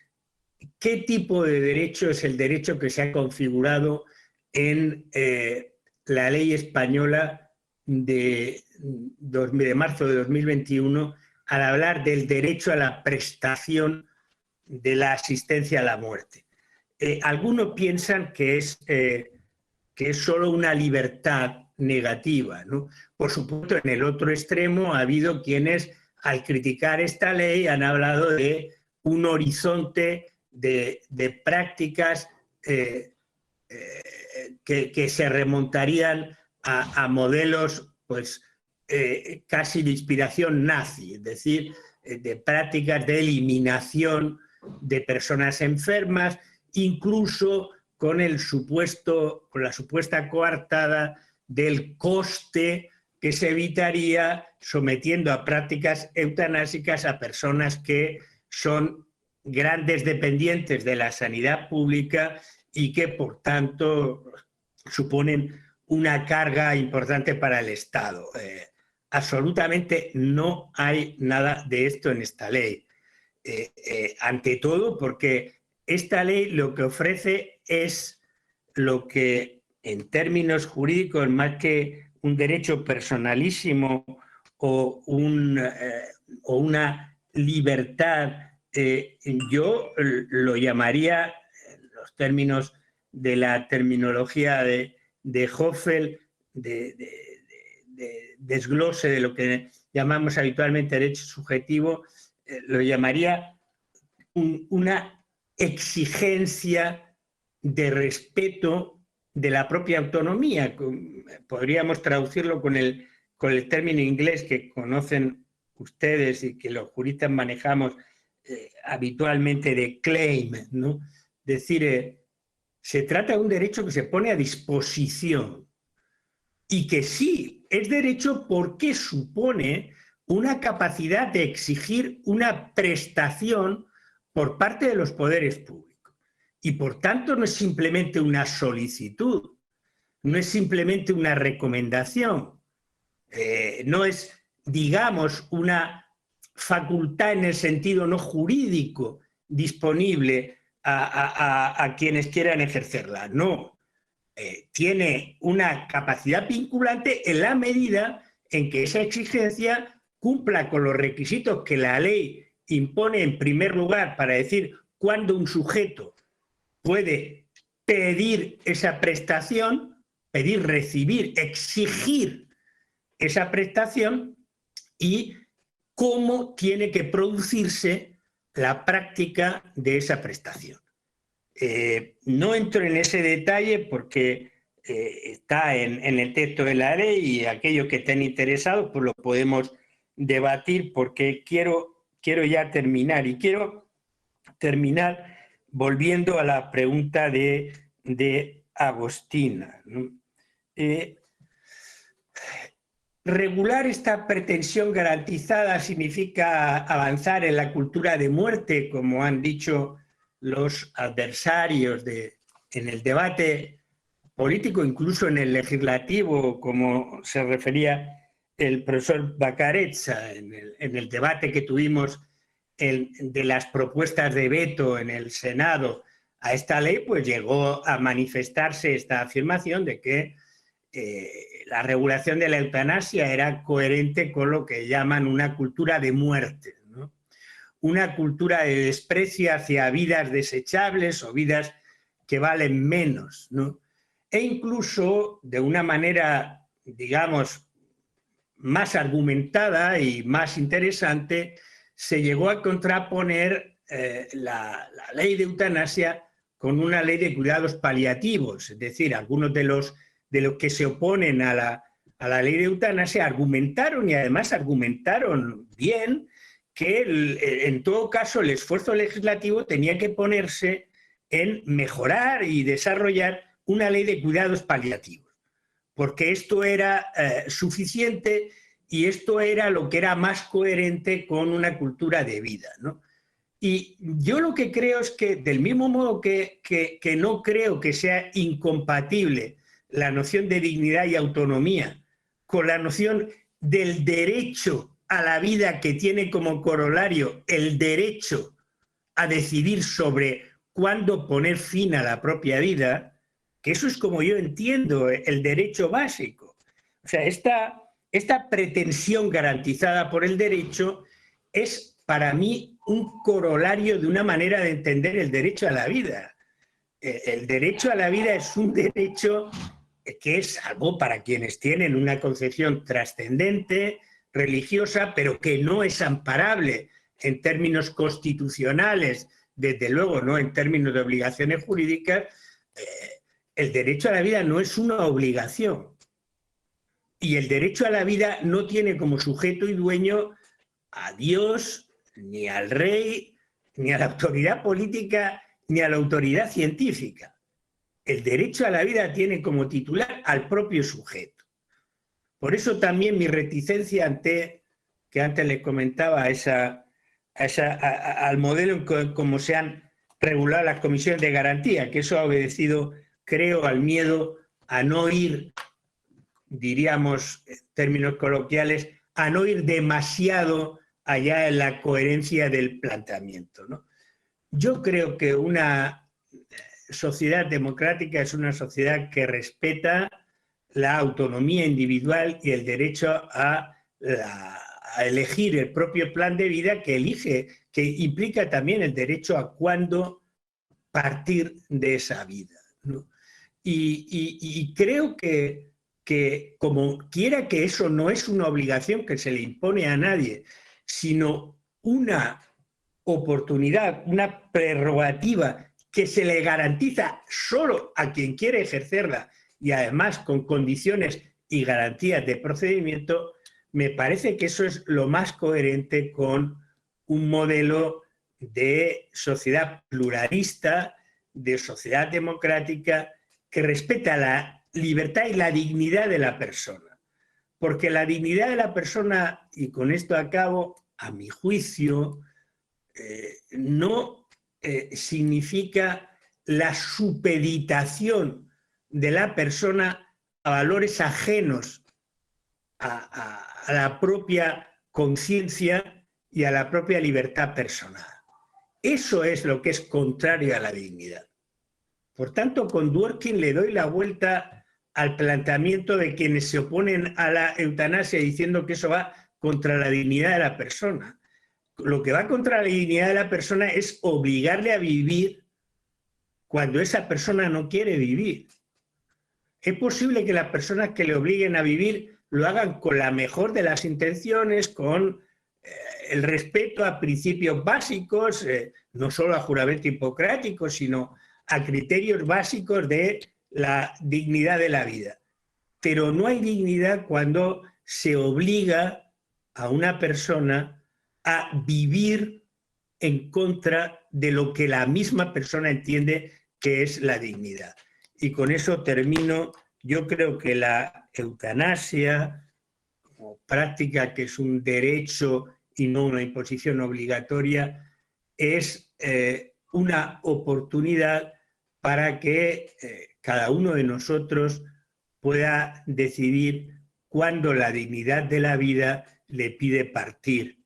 qué tipo de derecho es el derecho que se ha configurado en la ley española de marzo de 2021 al hablar del derecho a la prestación de la asistencia a la muerte. Algunos piensan que es solo una libertad negativa, ¿no? Por supuesto, en el otro extremo ha habido quienes, al criticar esta ley, han hablado de un horizonte de prácticas que se remontarían a modelos pues, casi de inspiración nazi, es decir, de prácticas de eliminación de personas enfermas, incluso con la supuesta coartada del coste que se evitaría sometiendo a prácticas eutanásicas a personas que son grandes dependientes de la sanidad pública y que, por tanto, suponen una carga importante para el Estado. Absolutamente no hay nada de esto en esta ley. Ante todo, porque esta ley lo que ofrece es lo que, en términos jurídicos, más que un derecho personalísimo o una libertad, yo lo llamaría, en los términos de la terminología de Hoffel, de desglose de lo que llamamos habitualmente derecho subjetivo, lo llamaría una exigencia de respeto de la propia autonomía. Podríamos traducirlo con el término inglés que conocen ustedes y que los juristas manejamos habitualmente, de claim, ¿no? Es decir, se trata de un derecho que se pone a disposición y que sí es derecho porque supone una capacidad de exigir una prestación por parte de los poderes públicos. Y por tanto no es simplemente una solicitud, no es simplemente una recomendación, no es, digamos, una facultad en el sentido no jurídico disponible a quienes quieran ejercerla. No, tiene una capacidad vinculante en la medida en que esa exigencia cumpla con los requisitos que la ley impone en primer lugar para decir cuándo un sujeto puede pedir esa prestación, pedir, recibir, exigir esa prestación y cómo tiene que producirse la práctica de esa prestación. No entro en ese detalle porque está en el texto de la ley y aquellos que estén interesados pues lo podemos debatir, porque quiero ya terminar y quiero terminar volviendo a la pregunta de Agostina, ¿no? Regular esta pretensión garantizada significa avanzar en la cultura de muerte, como han dicho los adversarios en el debate político, incluso en el legislativo, como se refería el profesor Bacarezza en el debate que tuvimos de las propuestas de veto en el Senado a esta ley, pues llegó a manifestarse esta afirmación de que la regulación de la eutanasia era coherente con lo que llaman una cultura de muerte, ¿no? Una cultura de desprecio hacia vidas desechables o vidas que valen menos, ¿no? E incluso de una manera, digamos, más argumentada y más interesante, se llegó a contraponer la ley de eutanasia con una ley de cuidados paliativos. Es decir, algunos de los que se oponen a la ley de eutanasia argumentaron, y además argumentaron bien, que en todo caso el esfuerzo legislativo tenía que ponerse en mejorar y desarrollar una ley de cuidados paliativos, porque esto era suficiente y esto era lo que era más coherente con una cultura de vida, ¿no? Y yo lo que creo es que, del mismo modo que no creo que sea incompatible la noción de dignidad y autonomía con la noción del derecho a la vida, que tiene como corolario el derecho a decidir sobre cuándo poner fin a la propia vida, que eso es como yo entiendo el derecho básico. O sea, esta pretensión garantizada por el derecho es para mí un corolario de una manera de entender el derecho a la vida. El derecho a la vida es un derecho que es algo para quienes tienen una concepción trascendente, religiosa, pero que no es amparable en términos constitucionales, desde luego no en términos de obligaciones jurídicas. El derecho a la vida no es una obligación. Y el derecho a la vida no tiene como sujeto y dueño a Dios, ni al rey, ni a la autoridad política ni a la autoridad científica. El derecho a la vida tiene como titular al propio sujeto. Por eso también mi reticencia ante, que antes les comentaba, al modelo en como se han regulado las comisiones de garantía, que eso ha obedecido, creo, al miedo a no ir, diríamos en términos coloquiales, a no ir demasiado allá en la coherencia del planteamiento, ¿no? Yo creo que una sociedad democrática es una sociedad que respeta la autonomía individual y el derecho a elegir el propio plan de vida que elige, que implica también el derecho a cuándo partir de esa vida, ¿no? Y creo que como quiera que eso no es una obligación que se le impone a nadie, sino una oportunidad, una prerrogativa que se le garantiza solo a quien quiere ejercerla y además con condiciones y garantías de procedimiento, me parece que eso es lo más coherente con un modelo de sociedad pluralista, de sociedad democrática, que respeta la libertad y la dignidad de la persona. Porque la dignidad de la persona, y con esto acabo, a mi juicio, no significa la supeditación de la persona a valores ajenos a la propia conciencia y a la propia libertad personal. Eso es lo que es contrario a la dignidad. Por tanto, con Dworkin le doy la vuelta al planteamiento de quienes se oponen a la eutanasia diciendo que eso va contra la dignidad de la persona. Lo que va contra la dignidad de la persona es obligarle a vivir cuando esa persona no quiere vivir. Es posible que las personas que le obliguen a vivir lo hagan con la mejor de las intenciones, con el respeto a principios básicos, no solo a juramento hipocrático, sino a criterios básicos de la dignidad de la vida. Pero no hay dignidad cuando se obliga a una persona a vivir en contra de lo que la misma persona entiende que es la dignidad. Y con eso termino. Yo creo que la eutanasia, como práctica que es un derecho y no una imposición obligatoria, es una oportunidad para que cada uno de nosotros pueda decidir cuándo la dignidad de la vida le pide partir,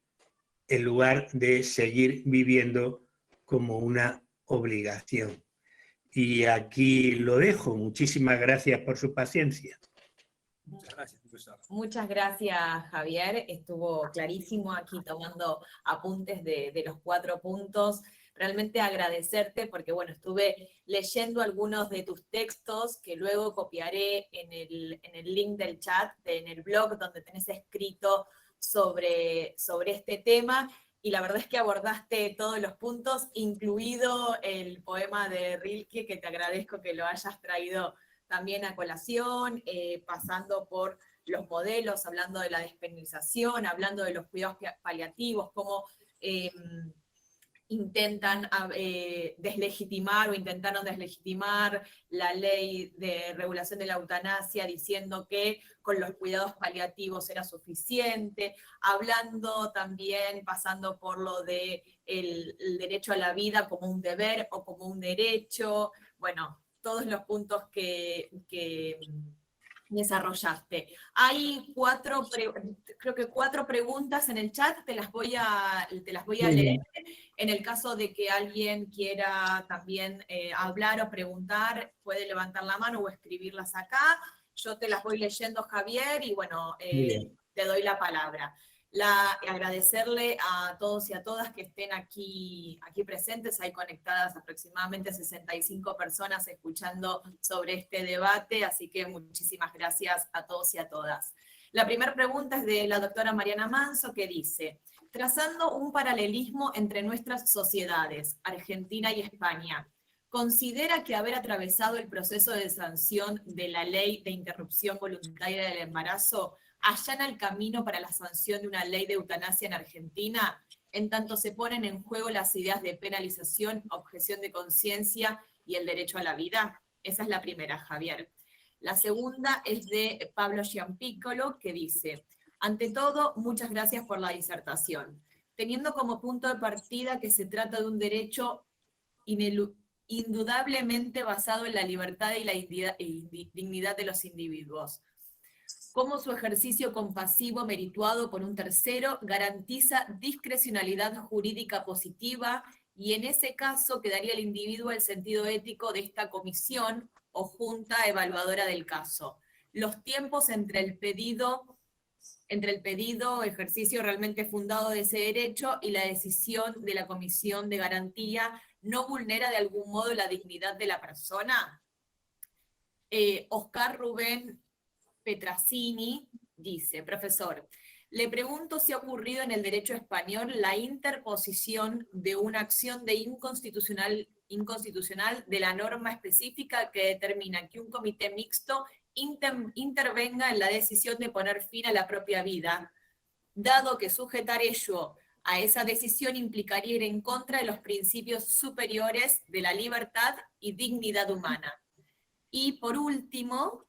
en lugar de seguir viviendo como una obligación. Y aquí lo dejo. Muchísimas gracias por su paciencia. Muchas gracias, profesor. Muchas gracias, Javier. Estuvo clarísimo aquí tomando apuntes de los 4 puntos. Realmente agradecerte porque, bueno, estuve leyendo algunos de tus textos que luego copiaré en el link del chat, en el blog donde tenés escrito sobre este tema. Y la verdad es que abordaste todos los puntos, incluido el poema de Rilke, que te agradezco que lo hayas traído también a colación, pasando por los modelos, hablando de la despenalización, hablando de los cuidados paliativos, cómo intentan deslegitimar o intentaron deslegitimar la ley de regulación de la eutanasia diciendo que con los cuidados paliativos era suficiente, hablando también, pasando por lo de el derecho a la vida como un deber o como un derecho, bueno, todos los puntos que desarrollaste. Hay creo que 4 preguntas en el chat, te las voy a leer. En el caso de que alguien quiera también hablar o preguntar, puede levantar la mano o escribirlas acá. Yo te las voy leyendo, Javier, y bueno, te doy la palabra. Agradecerle a todos y a todas que estén aquí presentes. Hay conectadas aproximadamente 65 personas escuchando sobre este debate, así que muchísimas gracias a todos y a todas. La primera pregunta es de la doctora Mariana Manso, que dice: trazando un paralelismo entre nuestras sociedades, Argentina y España, ¿considera que haber atravesado el proceso de sanción de la ley de interrupción voluntaria del embarazo allana el camino para la sanción de una ley de eutanasia en Argentina? en tanto se ponen en juego las ideas de penalización, objeción de conciencia y el derecho a la vida? Esa es la primera, Javier. La segunda es de Pablo Gianpiccolo, que dice: ante todo, muchas gracias por la disertación. Teniendo como punto de partida que se trata de un derecho indudablemente basado en la libertad y la dignidad de los individuos, cómo su ejercicio compasivo merituado por un tercero garantiza discrecionalidad jurídica positiva, y en ese caso quedaría el individuo el sentido ético de esta comisión o junta evaluadora del caso. Los tiempos entre el pedido, ejercicio realmente fundado de ese derecho, y la decisión de la comisión de garantía, ¿no vulnera de algún modo la dignidad de la persona? Oscar Rubén Petrasini dice: profesor, le pregunto si ha ocurrido en el derecho español la interposición de una acción de inconstitucional de la norma específica que determina que un comité mixto intervenga en la decisión de poner fin a la propia vida, dado que sujetar ello a esa decisión implicaría ir en contra de los principios superiores de la libertad y dignidad humana. Y por último,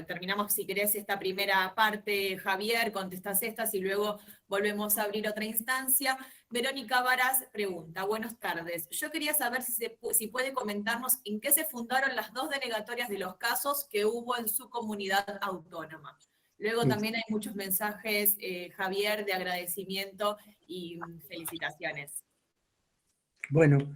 terminamos, si querés, esta primera parte, Javier, contestás estas y luego volvemos a abrir otra instancia. Verónica Varas pregunta: buenas tardes. Yo quería saber si puede comentarnos en qué se fundaron las 2 denegatorias de los casos que hubo en su comunidad autónoma. Luego también hay muchos mensajes, Javier, de agradecimiento y felicitaciones. Bueno,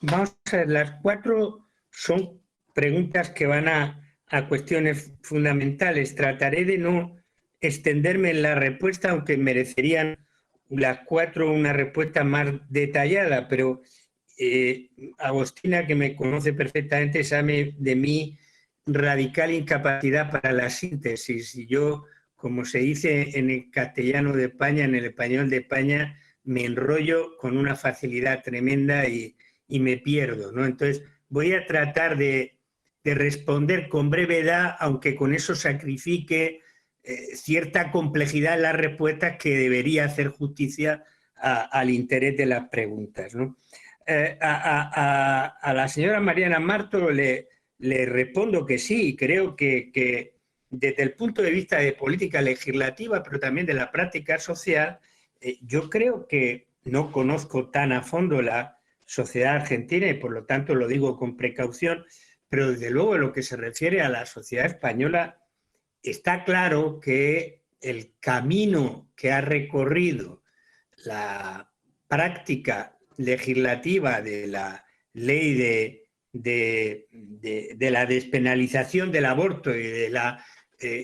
vamos a ver, las 4 son preguntas que van a cuestiones fundamentales. Trataré de no extenderme en la respuesta, aunque merecerían las 4 una respuesta más detallada, pero Agostina, que me conoce perfectamente, sabe de mi radical incapacidad para la síntesis, y yo, como se dice en el castellano de España, en el español de España, me enrollo con una facilidad tremenda y me pierdo, ¿no? Entonces, voy a tratar de responder con brevedad, aunque con eso sacrifique cierta complejidad en las respuestas que debería hacer justicia al interés de las preguntas, ¿no? A la señora Mariana Marto le respondo que sí, creo que desde el punto de vista de política legislativa, pero también de la práctica social, yo creo que no conozco tan a fondo la sociedad argentina y por lo tanto lo digo con precaución, pero desde luego en lo que se refiere a la sociedad española está claro que el camino que ha recorrido la práctica legislativa de la ley de la despenalización del aborto y de la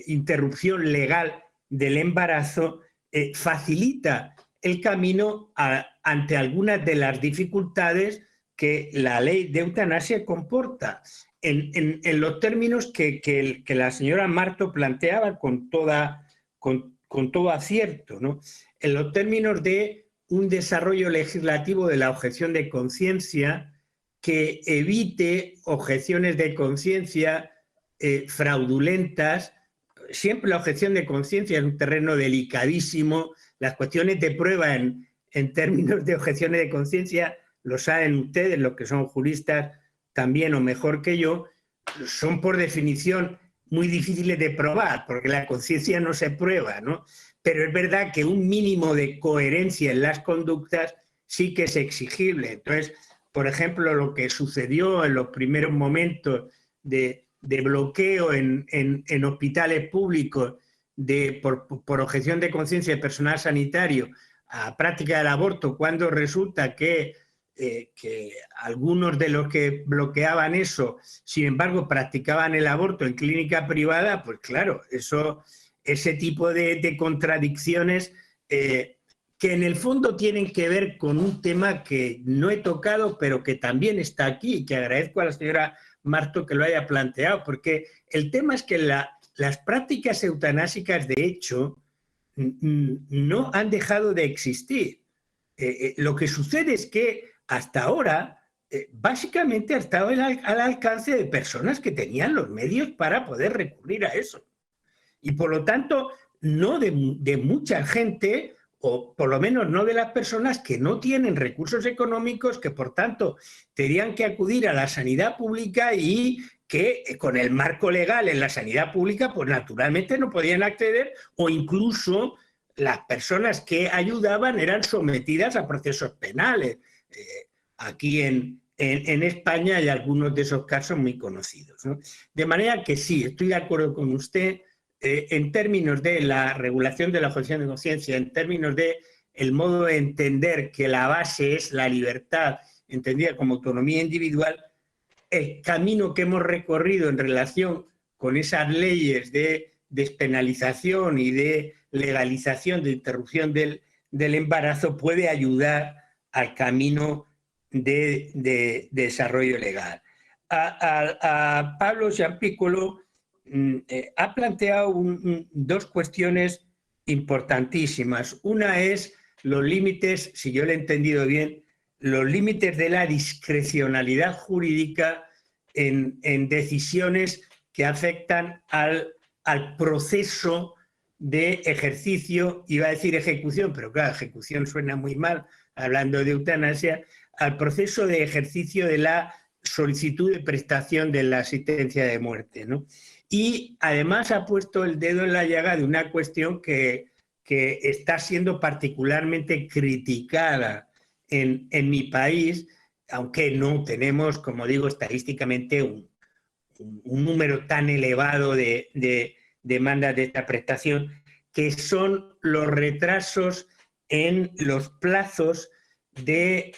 interrupción legal del embarazo facilita el camino ante algunas de las dificultades que la ley de eutanasia comporta, en los términos que la señora Marto planteaba con todo acierto, ¿no? En los términos de un desarrollo legislativo de la objeción de conciencia que evite objeciones de conciencia fraudulentas. Siempre la objeción de conciencia es un terreno delicadísimo. Las cuestiones de prueba en términos de objeciones de conciencia, lo saben ustedes, los que son juristas también o mejor que yo, son por definición muy difíciles de probar, porque la conciencia no se prueba, ¿no? Pero es verdad que un mínimo de coherencia en las conductas sí que es exigible. Entonces, por ejemplo, lo que sucedió en los primeros momentos de bloqueo en hospitales públicos por objeción de conciencia de personal sanitario a práctica del aborto, cuando resulta que algunos de los que bloqueaban eso, sin embargo, practicaban el aborto en clínica privada, pues claro, ese tipo de contradicciones que en el fondo tienen que ver con un tema que no he tocado, pero que también está aquí, y que agradezco a la señora Marto que lo haya planteado, porque el tema es que las prácticas eutanásicas, de hecho, no han dejado de existir. Lo que sucede es que hasta ahora, básicamente ha estado al alcance de personas que tenían los medios para poder recurrir a eso. Y por lo tanto, no de mucha gente o por lo menos no de las personas que no tienen recursos económicos, que por tanto tendrían que acudir a la sanidad pública y que con el marco legal en la sanidad pública, pues naturalmente no podían acceder, o incluso las personas que ayudaban eran sometidas a procesos penales. Aquí en España hay algunos de esos casos muy conocidos, ¿no? De manera que sí, estoy de acuerdo con usted en términos de la regulación de la objeción de conciencia, en términos de el modo de entender que la base es la libertad, entendida como autonomía individual. El camino que hemos recorrido en relación con esas leyes de despenalización y de legalización de interrupción del embarazo puede ayudar al camino de desarrollo legal. A Pablo Gianpiccolo ha planteado dos cuestiones importantísimas. Una es los límites, si yo lo he entendido bien, los límites de la discrecionalidad jurídica en decisiones que afectan al proceso de ejercicio, iba a decir ejecución, pero claro, ejecución suena muy mal, hablando de eutanasia, al proceso de ejercicio de la solicitud de prestación de la asistencia de muerte, ¿no? Y además ha puesto el dedo en la llaga de una cuestión que está siendo particularmente criticada en mi país, aunque no tenemos, como digo, estadísticamente un número tan elevado de demandas de esta prestación, que son los retrasos en los plazos que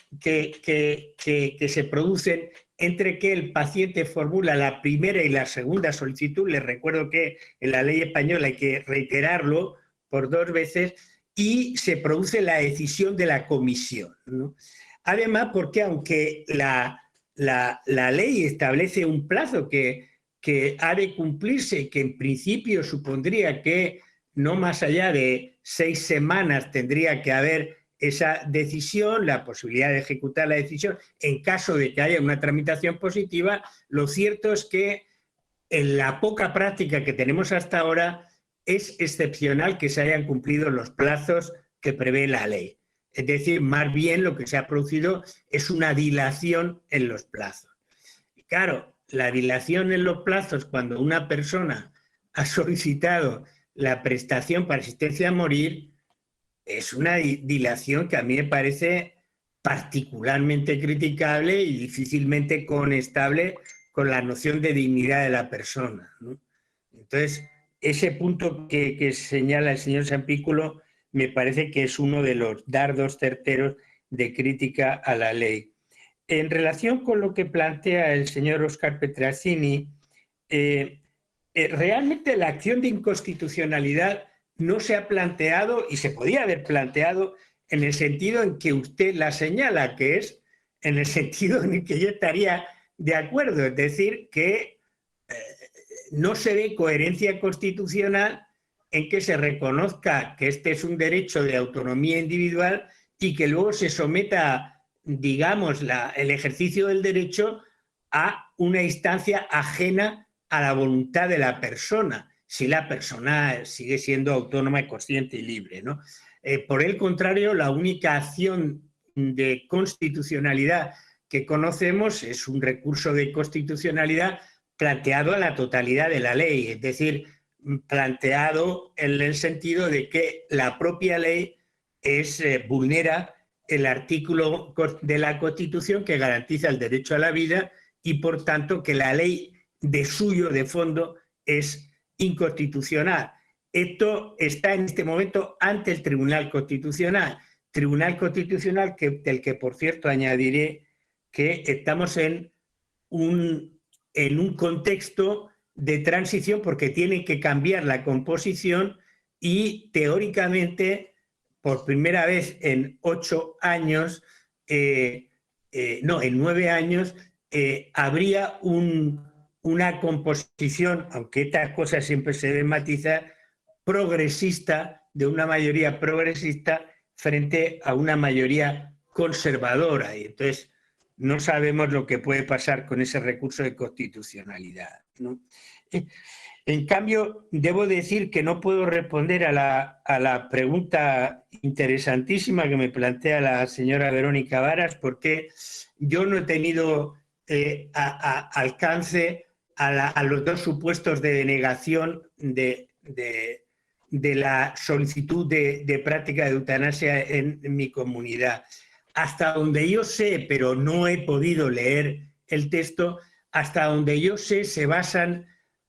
se producen entre que el paciente formula la primera y la segunda solicitud. Les recuerdo que en la ley española hay que reiterarlo por 2 veces, y se produce la decisión de la comisión, ¿no? Además, porque aunque la ley establece un plazo que ha de cumplirse, que en principio supondría que no más allá de 6 semanas tendría que haber esa decisión, la posibilidad de ejecutar la decisión en caso de que haya una tramitación positiva, lo cierto es que en la poca práctica que tenemos hasta ahora es excepcional que se hayan cumplido los plazos que prevé la ley. Es decir, más bien lo que se ha producido es una dilación en los plazos. Y claro, la dilación en los plazos, cuando una persona ha solicitado la prestación para asistencia a morir, es una dilación que a mí me parece particularmente criticable y difícilmente conestable con la noción de dignidad de la persona, ¿no? Entonces, ese punto que señala el señor Gianpiccolo me parece que es uno de los dardos certeros de crítica a la ley. En relación con lo que plantea el señor Óscar Petrasini, realmente la acción de inconstitucionalidad no se ha planteado, y se podía haber planteado, en el sentido en que usted la señala, que es en el sentido en el que yo estaría de acuerdo, es decir, que no se ve coherencia constitucional en que se reconozca que este es un derecho de autonomía individual y que luego se someta, digamos, el ejercicio del derecho a una instancia ajena a la voluntad de la persona, si la persona sigue siendo autónoma, consciente y libre, ¿no? Por el contrario, la única acción de constitucionalidad que conocemos es un recurso de constitucionalidad planteado a la totalidad de la ley, es decir, planteado en el sentido de que la propia ley vulnera el artículo de la Constitución que garantiza el derecho a la vida, y por tanto que la ley de suyo, de fondo, es inconstitucional. Esto está en este momento ante el Tribunal Constitucional del que, por cierto, añadiré que estamos en un contexto de transición porque tiene que cambiar la composición y teóricamente por primera vez en 8 años, en 9 años, habría una composición, aunque estas cosas siempre se deben matizar, progresista, de una mayoría progresista frente a una mayoría conservadora. Y entonces no sabemos lo que puede pasar con ese recurso de constitucionalidad, ¿no? En cambio, debo decir que no puedo responder a la pregunta interesantísima que me plantea la señora Verónica Varas, porque yo no he tenido alcance a los dos supuestos de denegación de la solicitud de práctica de eutanasia en mi comunidad. Hasta donde yo sé, pero no he podido leer el texto, hasta donde yo sé se basan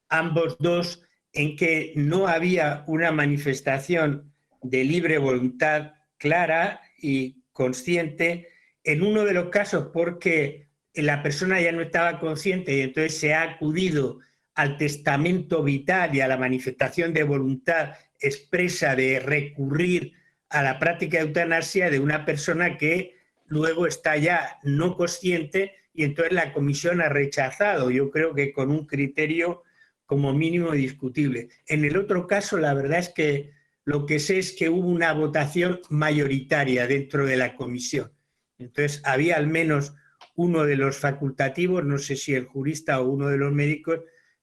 ambos dos en que no había una manifestación de libre voluntad clara y consciente, en uno de los casos porque la persona ya no estaba consciente y entonces se ha acudido al testamento vital y a la manifestación de voluntad expresa de recurrir a la práctica de eutanasia de una persona que luego está ya no consciente y entonces la comisión ha rechazado, yo creo que con un criterio como mínimo discutible. En el otro caso, la verdad es que lo que sé es que hubo una votación mayoritaria dentro de la comisión. Entonces, había al menos uno de los facultativos, no sé si el jurista o uno de los médicos,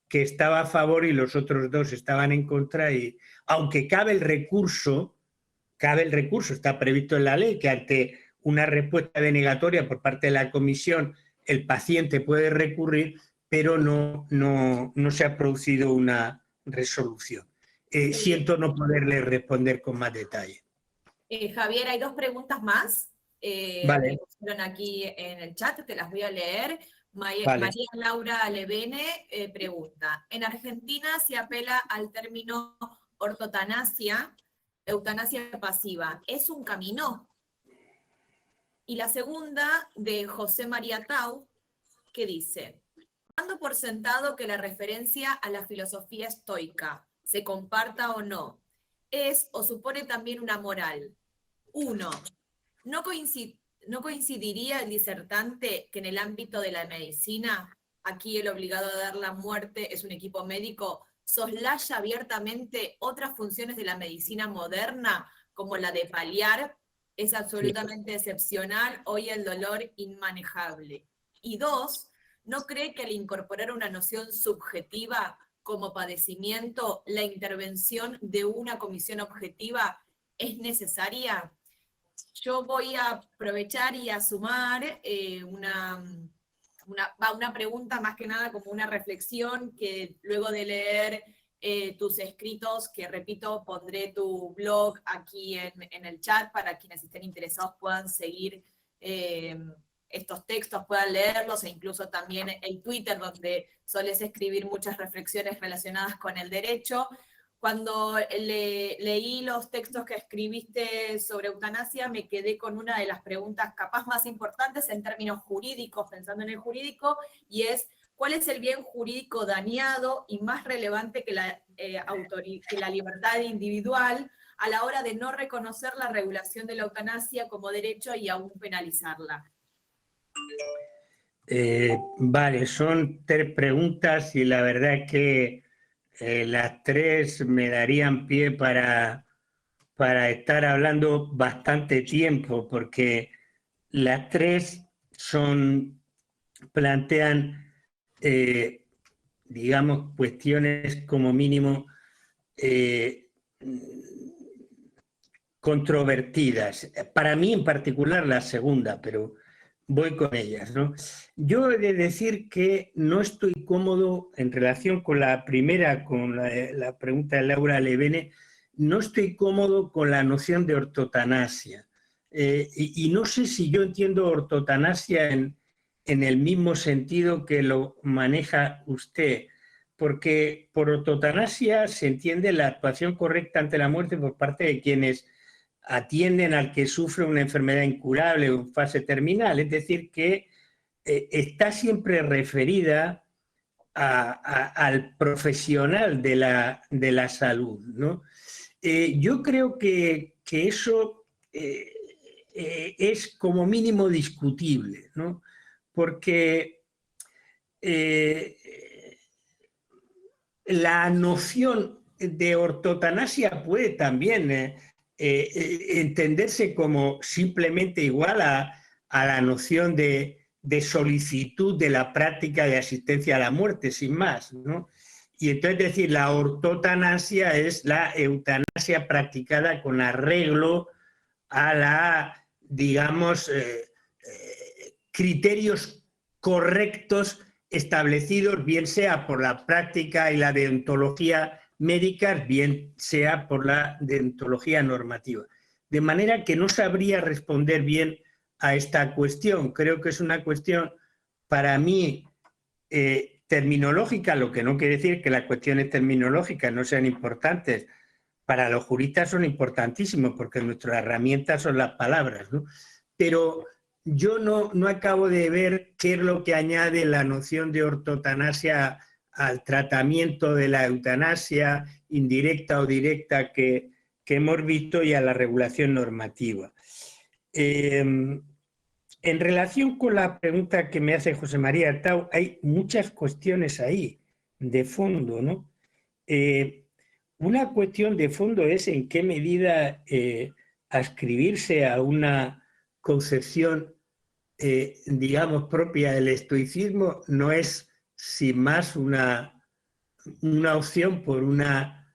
que estaba a favor y los otros dos estaban en contra. Y aunque cabe el recurso, está previsto en la ley que ante una respuesta denegatoria por parte de la comisión el paciente puede recurrir, pero no se ha producido una resolución. Siento no poderle responder con más detalle. Javier, hay dos preguntas más Vale. que pusieron aquí en el chat, te las voy a leer. Vale. María Laura Levene pregunta, en Argentina se apela al término ortotanasia, eutanasia pasiva, ¿es un camino? Y la segunda de José María Tau, que dice, dando por sentado que la referencia a la filosofía estoica, se comparta o no, es o supone también una moral. 1. ¿No coincidiría el disertante que en el ámbito de la medicina, aquí el obligado a dar la muerte es un equipo médico, soslaya abiertamente otras funciones de la medicina moderna, como la de paliar? Es absolutamente excepcional, hoy el dolor inmanejable. Y 2, ¿no cree que al incorporar una noción subjetiva como padecimiento, la intervención de una comisión objetiva es necesaria? Yo voy a aprovechar y a sumar una pregunta más que nada como una reflexión que luego de leer tus escritos, que repito, pondré tu blog aquí en el chat para quienes estén interesados puedan seguir estos textos, puedan leerlos, e incluso también el Twitter, donde solés escribir muchas reflexiones relacionadas con el derecho. Cuando leí los textos que escribiste sobre eutanasia, me quedé con una de las preguntas capaz más importantes en términos jurídicos, pensando en el jurídico, y es, ¿cuál es el bien jurídico dañado y más relevante que la libertad individual a la hora de no reconocer la regulación de la eutanasia como derecho y aún penalizarla? Vale, son 3 preguntas y la verdad es que las 3 me darían pie para estar hablando bastante tiempo, porque las 3 plantean, digamos, cuestiones como mínimo controvertidas. Para mí en particular la segunda, pero voy con ellas, ¿no? Yo he de decir que no estoy cómodo en relación con la primera, con la pregunta de Laura Levene, no estoy cómodo con la noción de ortotanasia. Y no sé si yo entiendo ortotanasia en el mismo sentido que lo maneja usted, porque por ortotanasia se entiende la actuación correcta ante la muerte por parte de quienes atienden al que sufre una enfermedad incurable o en fase terminal, es decir, que está siempre referida al profesional de la salud, ¿no? Yo creo que eso es como mínimo discutible, ¿no? Porque la noción de ortotanasia puede también entenderse como simplemente igual a la noción de solicitud de la práctica de asistencia a la muerte, sin más, ¿no? Y entonces decir, la ortotanasia es la eutanasia practicada con arreglo a la, digamos, criterios correctos establecidos, bien sea por la práctica y la deontología médica, bien sea por la deontología normativa. De manera que no sabría responder bien a esta cuestión. Creo que es una cuestión, para mí, terminológica, lo que no quiere decir que las cuestiones terminológicas no sean importantes. Para los juristas son importantísimos porque nuestras herramientas son las palabras, ¿no? Pero yo no acabo de ver qué es lo que añade la noción de ortotanasia al tratamiento de la eutanasia indirecta o directa que hemos visto y a la regulación normativa. En relación con la pregunta que me hace José María Artau, hay muchas cuestiones ahí de fondo, ¿no? Una cuestión de fondo es en qué medida adscribirse a una concepción, digamos, propia del estoicismo no es, sin más, una opción por una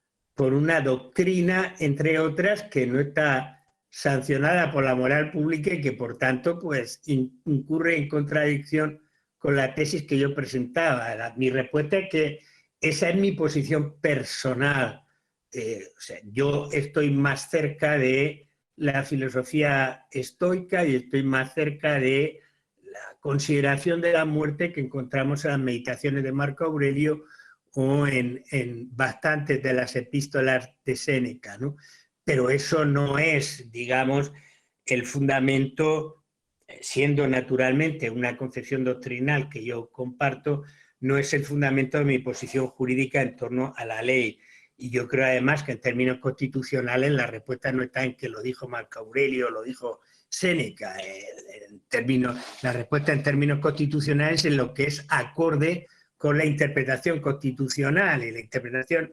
doctrina, entre otras, que no está sancionada por la moral pública y que, por tanto, pues incurre en contradicción con la tesis que yo presentaba. Mi respuesta es que esa es mi posición personal. O sea, yo estoy más cerca de la filosofía estoica y estoy más cerca de la consideración de la muerte que encontramos en las meditaciones de Marco Aurelio o en bastantes de las epístolas de Séneca, ¿no? Pero eso no es, digamos, el fundamento, siendo naturalmente una concepción doctrinal que yo comparto, no es el fundamento de mi posición jurídica en torno a la ley. Y yo creo además que en términos constitucionales la respuesta no está en que lo dijo Marco Aurelio, lo dijo Séneca. La respuesta en términos constitucionales es en lo que es acorde con la interpretación constitucional. Y la interpretación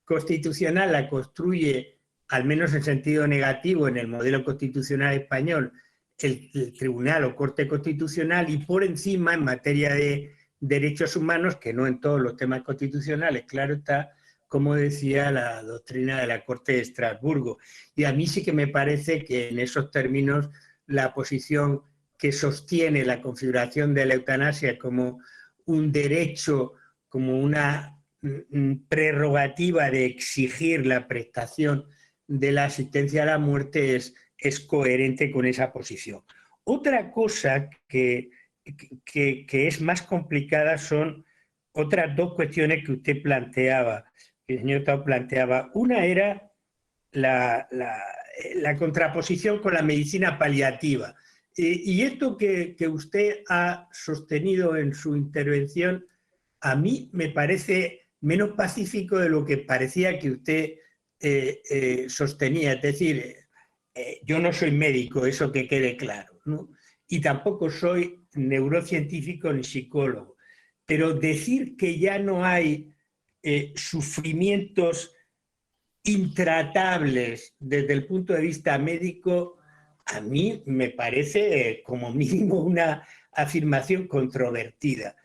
constitucional la construye, al menos en sentido negativo, en el modelo constitucional español, el Tribunal o Corte Constitucional, y por encima, en materia de derechos humanos, que no en todos los temas constitucionales, claro está, como decía la doctrina de la Corte de Estrasburgo. Y a mí sí que me parece que en esos términos la posición que sostiene la configuración de la eutanasia como un derecho, como una prerrogativa de exigir la prestación de la asistencia a la muerte es coherente con esa posición. Otra cosa que es más complicada son otras dos cuestiones que usted planteaba, que el señor Tau planteaba. Una era la contraposición con la medicina paliativa. Y esto que usted ha sostenido en su intervención, a mí me parece menos pacífico de lo que parecía que usted sostenía. Es decir, yo no soy médico, eso que quede claro, ¿no? Y tampoco soy neurocientífico ni psicólogo. Pero decir que ya no hay sufrimientos intratables desde el punto de vista médico, a mí me parece como mínimo una afirmación controvertida.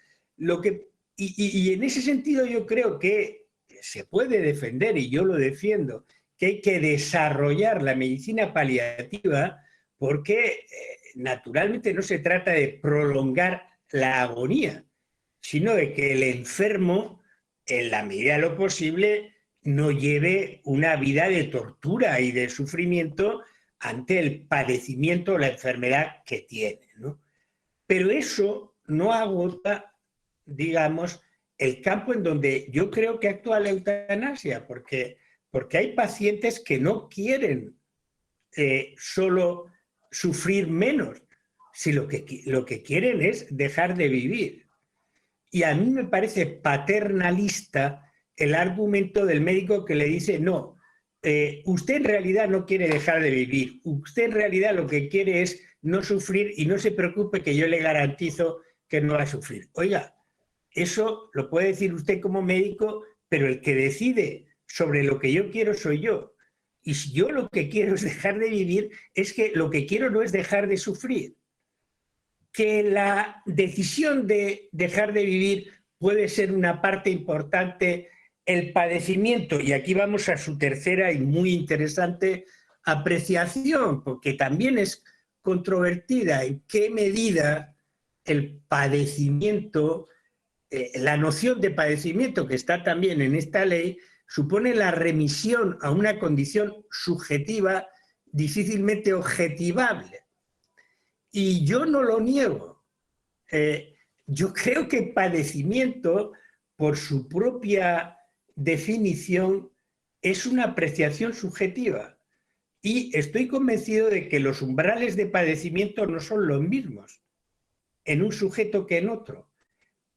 Y en ese sentido yo creo que se puede defender, y yo lo defiendo, que hay que desarrollar la medicina paliativa porque naturalmente no se trata de prolongar la agonía, sino de que el enfermo, en la medida de lo posible, no lleve una vida de tortura y de sufrimiento ante el padecimiento o la enfermedad que tiene, ¿no? Pero eso no agota, digamos, el campo en donde yo creo que actúa la eutanasia, porque hay pacientes que no quieren solo sufrir menos, si lo que quieren es dejar de vivir. Y a mí me parece paternalista el argumento del médico que le dice, no, usted en realidad no quiere dejar de vivir, usted en realidad lo que quiere es no sufrir y no se preocupe que yo le garantizo que no va a sufrir. Oiga, eso lo puede decir usted como médico, pero el que decide sobre lo que yo quiero soy yo. Y si yo lo que quiero es dejar de vivir, es que lo que quiero no es dejar de sufrir. Que la decisión de dejar de vivir puede ser una parte importante el padecimiento, y aquí vamos a su tercera y muy interesante apreciación, porque también es controvertida, en qué medida el padecimiento, la noción de padecimiento que está también en esta ley, supone la remisión a una condición subjetiva difícilmente objetivable. Y yo no lo niego. Yo creo que padecimiento, por su propia definición, es una apreciación subjetiva. Y estoy convencido de que los umbrales de padecimiento no son los mismos en un sujeto que en otro.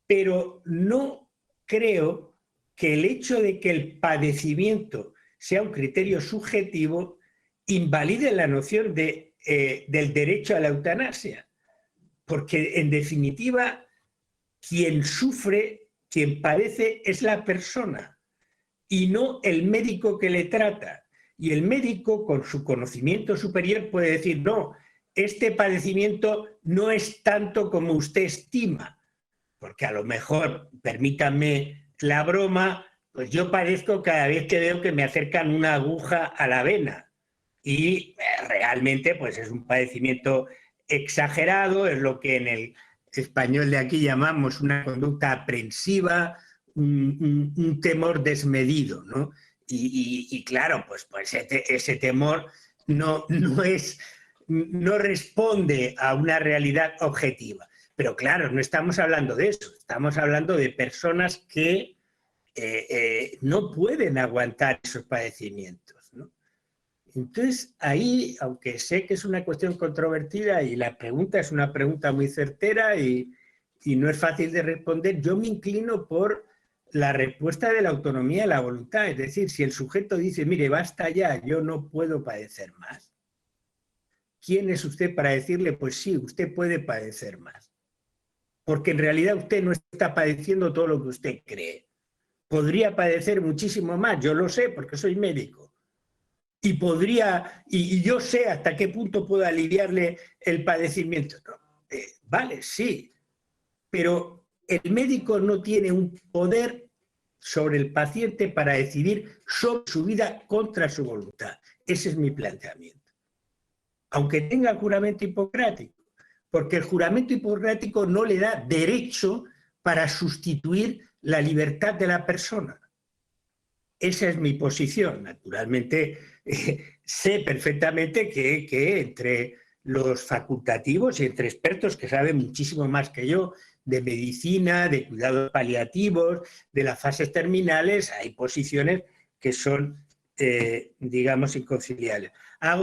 Pero no creo que el hecho de que el padecimiento sea un criterio subjetivo invalide la noción del derecho a la eutanasia. Porque, en definitiva, quien sufre, quien padece, es la persona y no el médico que le trata. Y el médico, con su conocimiento superior, puede decir, no, este padecimiento no es tanto como usted estima, porque a lo mejor, permítanme la broma, pues yo padezco cada vez que veo que me acercan una aguja a la vena y realmente pues es un padecimiento exagerado, es lo que en el español de aquí llamamos una conducta aprensiva, un temor desmedido, ¿no? Y claro, pues ese temor no responde a una realidad objetiva. Pero claro, no estamos hablando de eso, estamos hablando de personas que no pueden aguantar esos padecimientos, ¿no? Entonces, ahí, aunque sé que es una cuestión controvertida y la pregunta es una pregunta muy certera y no es fácil de responder, yo me inclino por la respuesta de la autonomía de la voluntad. Es decir, si el sujeto dice, mire, basta ya, yo no puedo padecer más, ¿quién es usted para decirle, pues sí, usted puede padecer más? Porque en realidad usted no está padeciendo todo lo que usted cree. Podría padecer muchísimo más, yo lo sé porque soy médico. Y yo sé hasta qué punto puedo aliviarle el padecimiento. No, vale, sí, pero el médico no tiene un poder sobre el paciente para decidir sobre su vida contra su voluntad. Ese es mi planteamiento. Aunque tenga juramento hipocrático, porque el juramento hipocrático no le da derecho para sustituir la libertad de la persona. Esa es mi posición. Naturalmente, sé perfectamente que entre los facultativos y entre expertos que saben muchísimo más que yo de medicina, de cuidados paliativos, de las fases terminales, hay posiciones que son, digamos, inconciliables.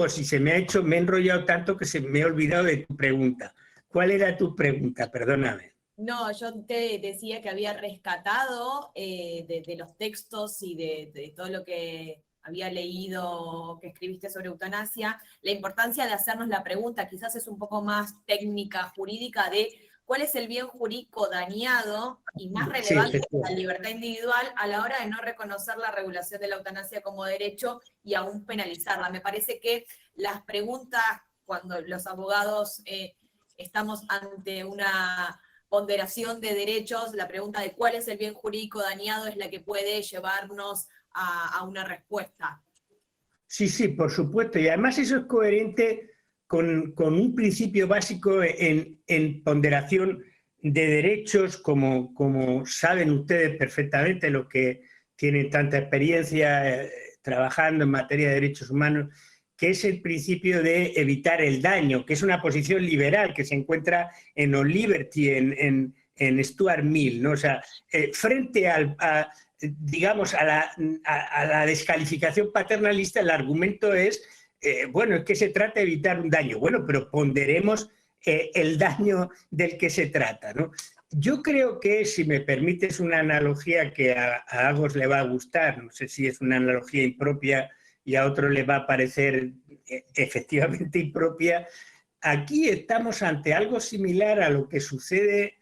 Si se me ha hecho, me he enrollado tanto que se me he olvidado de tu pregunta. ¿Cuál era tu pregunta? Perdóname. No, yo te decía que había rescatado de los textos y de todo lo que había leído, que escribiste sobre eutanasia, la importancia de hacernos la pregunta, quizás es un poco más técnica, jurídica, de cuál es el bien jurídico dañado y más relevante de la libertad individual a la hora de no reconocer la regulación de la eutanasia como derecho y aún penalizarla. Me parece que las preguntas, cuando los abogados estamos ante una ponderación de derechos, la pregunta de cuál es el bien jurídico dañado es la que puede llevarnos a una respuesta. Sí, sí, por supuesto. Y además eso es coherente con un principio básico en ponderación de derechos, como saben ustedes perfectamente, los que tienen tanta experiencia trabajando en materia de derechos humanos, que es el principio de evitar el daño, que es una posición liberal que se encuentra en O'Liberty, en Stuart Mill, ¿no? O sea, frente digamos, a la descalificación paternalista, el argumento es, bueno, es que se trata de evitar un daño. Bueno, pero ponderemos el daño del que se trata, ¿no? Yo creo que, si me permites una analogía que a Agos le va a gustar, no sé si es una analogía impropia y a otro le va a parecer efectivamente impropia, aquí estamos ante algo similar a lo que sucede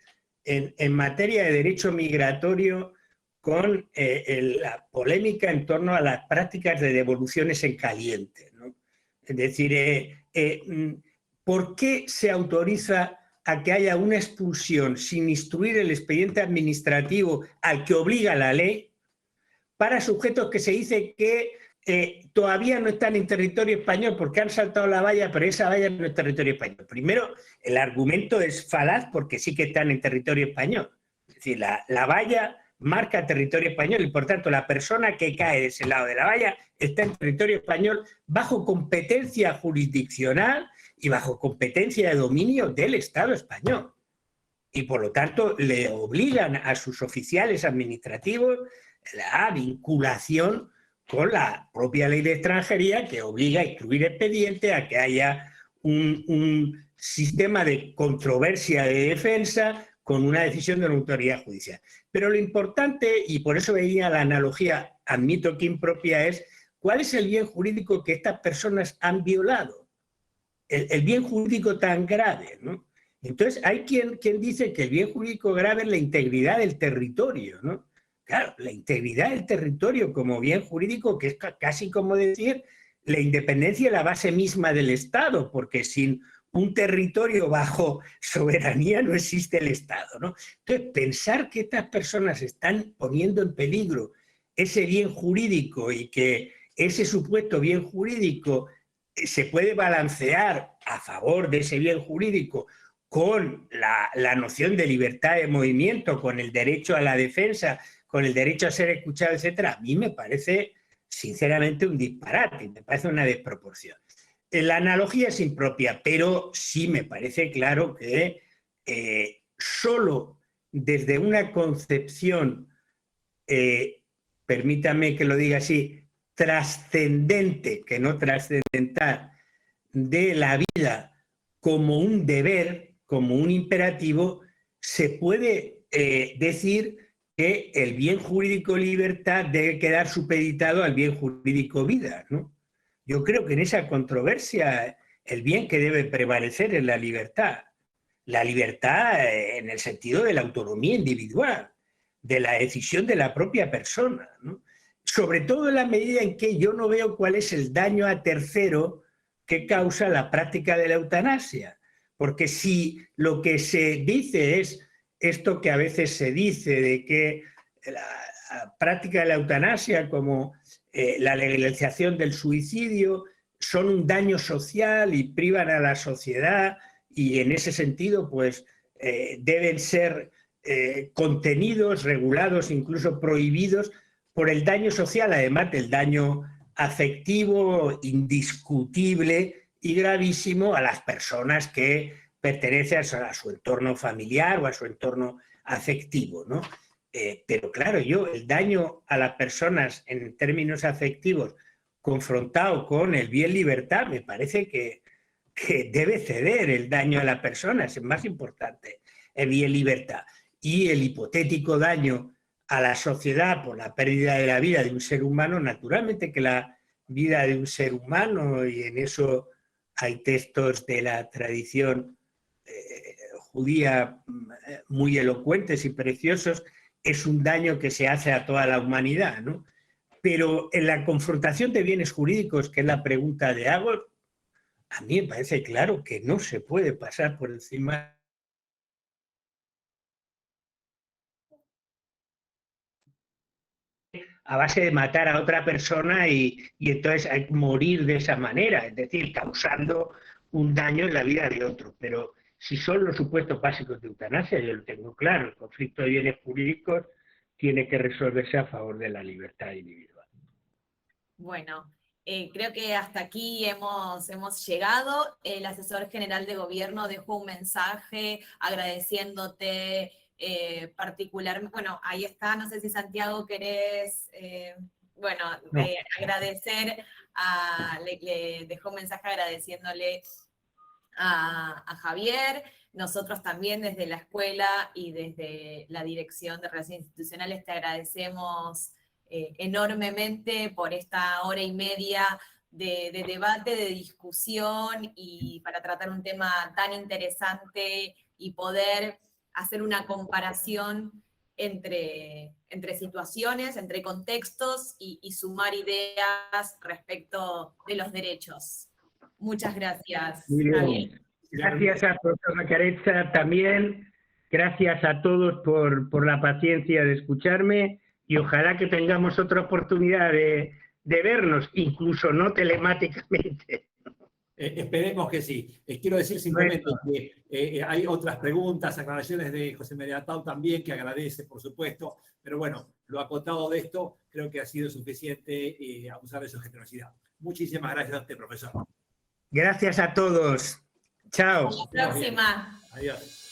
en materia de derecho migratorio con la polémica en torno a las prácticas de devoluciones en caliente, ¿no? Es decir, ¿por qué se autoriza a que haya una expulsión sin instruir el expediente administrativo al que obliga la ley, para sujetos que se dice que todavía no están en territorio español porque han saltado la valla, pero esa valla no es territorio español. Primero, el argumento es falaz porque sí que están en territorio español. Es decir, la valla marca territorio español y, por tanto, la persona que cae de ese lado de la valla está en territorio español bajo competencia jurisdiccional y bajo competencia de dominio del Estado español. Y, por lo tanto, le obligan a sus oficiales administrativos la vinculación con la propia ley de extranjería, que obliga a instruir expediente, a que haya un sistema de controversia de defensa con una decisión de una autoridad judicial. Pero lo importante, y por eso venía la analogía, admito que impropia, es cuál es el bien jurídico que estas personas han violado. El bien jurídico tan grave, ¿no? Entonces, hay quien dice que el bien jurídico grave es la integridad del territorio, ¿no? Claro, la integridad del territorio como bien jurídico, que es casi como decir la independencia es la base misma del Estado, porque sin un territorio bajo soberanía no existe el Estado, ¿no? Entonces, pensar que estas personas están poniendo en peligro ese bien jurídico y que ese supuesto bien jurídico se puede balancear a favor de ese bien jurídico con la noción de libertad de movimiento, con el derecho a la defensa, con el derecho a ser escuchado, etcétera, a mí me parece sinceramente un disparate, me parece una desproporción. La analogía es impropia, pero sí me parece claro que solo desde una concepción, permítame que lo diga así, trascendente, que no trascendental, de la vida como un deber, como un imperativo, se puede decir que el bien jurídico libertad debe quedar supeditado al bien jurídico vida, ¿no? Yo creo que en esa controversia el bien que debe prevalecer es la libertad. La libertad en el sentido de la autonomía individual, de la decisión de la propia persona, ¿no? Sobre todo en la medida en que yo no veo cuál es el daño a tercero que causa la práctica de la eutanasia. Porque si lo que se dice es esto que a veces se dice de que la práctica de la eutanasia como la legalización del suicidio son un daño social y privan a la sociedad y en ese sentido pues deben ser contenidos, regulados, incluso prohibidos por el daño social, además del daño afectivo indiscutible y gravísimo a las personas que pertenecen a su entorno familiar o a su entorno afectivo, ¿no? Pero claro, el daño a las personas en términos afectivos confrontado con el bien libertad, me parece que debe ceder el daño a la persona, es más importante el bien libertad. Y el hipotético daño a la sociedad por la pérdida de la vida de un ser humano, naturalmente que la vida de un ser humano, y en eso hay textos de la tradición judía muy elocuentes y preciosos, es un daño que se hace a toda la humanidad, ¿no? Pero en la confrontación de bienes jurídicos, que es la pregunta de Agor, a mí me parece claro que no se puede pasar por encima a base de matar a otra persona y entonces hay que morir de esa manera, es decir, causando un daño en la vida de otro. Pero si son los supuestos básicos de eutanasia, yo lo tengo claro, el conflicto de bienes jurídicos tiene que resolverse a favor de la libertad individual. Bueno, creo que hasta aquí hemos llegado. El asesor general de gobierno dejó un mensaje agradeciéndote particularmente. Bueno, ahí está, no sé si Santiago querés, agradecer, le dejó un mensaje agradeciéndole a Javier. Nosotros también desde la escuela y desde la Dirección de Relaciones Institucionales te agradecemos enormemente por esta hora y media de debate, de discusión y para tratar un tema tan interesante y poder hacer una comparación entre situaciones, entre contextos y sumar ideas respecto de los derechos. Muchas gracias. Muy bien. Gracias a profesora Bacarezza también. Gracias a todos por la paciencia de escucharme y ojalá que tengamos otra oportunidad de vernos, incluso no telemáticamente. Esperemos que sí. Quiero decir simplemente que hay otras preguntas, aclaraciones de José María Tau también, que agradece, por supuesto, pero bueno, lo acotado de esto creo que ha sido suficiente abusar de su generosidad. Muchísimas gracias a usted, profesor. Gracias a todos. Chao. Hasta la próxima. Adiós.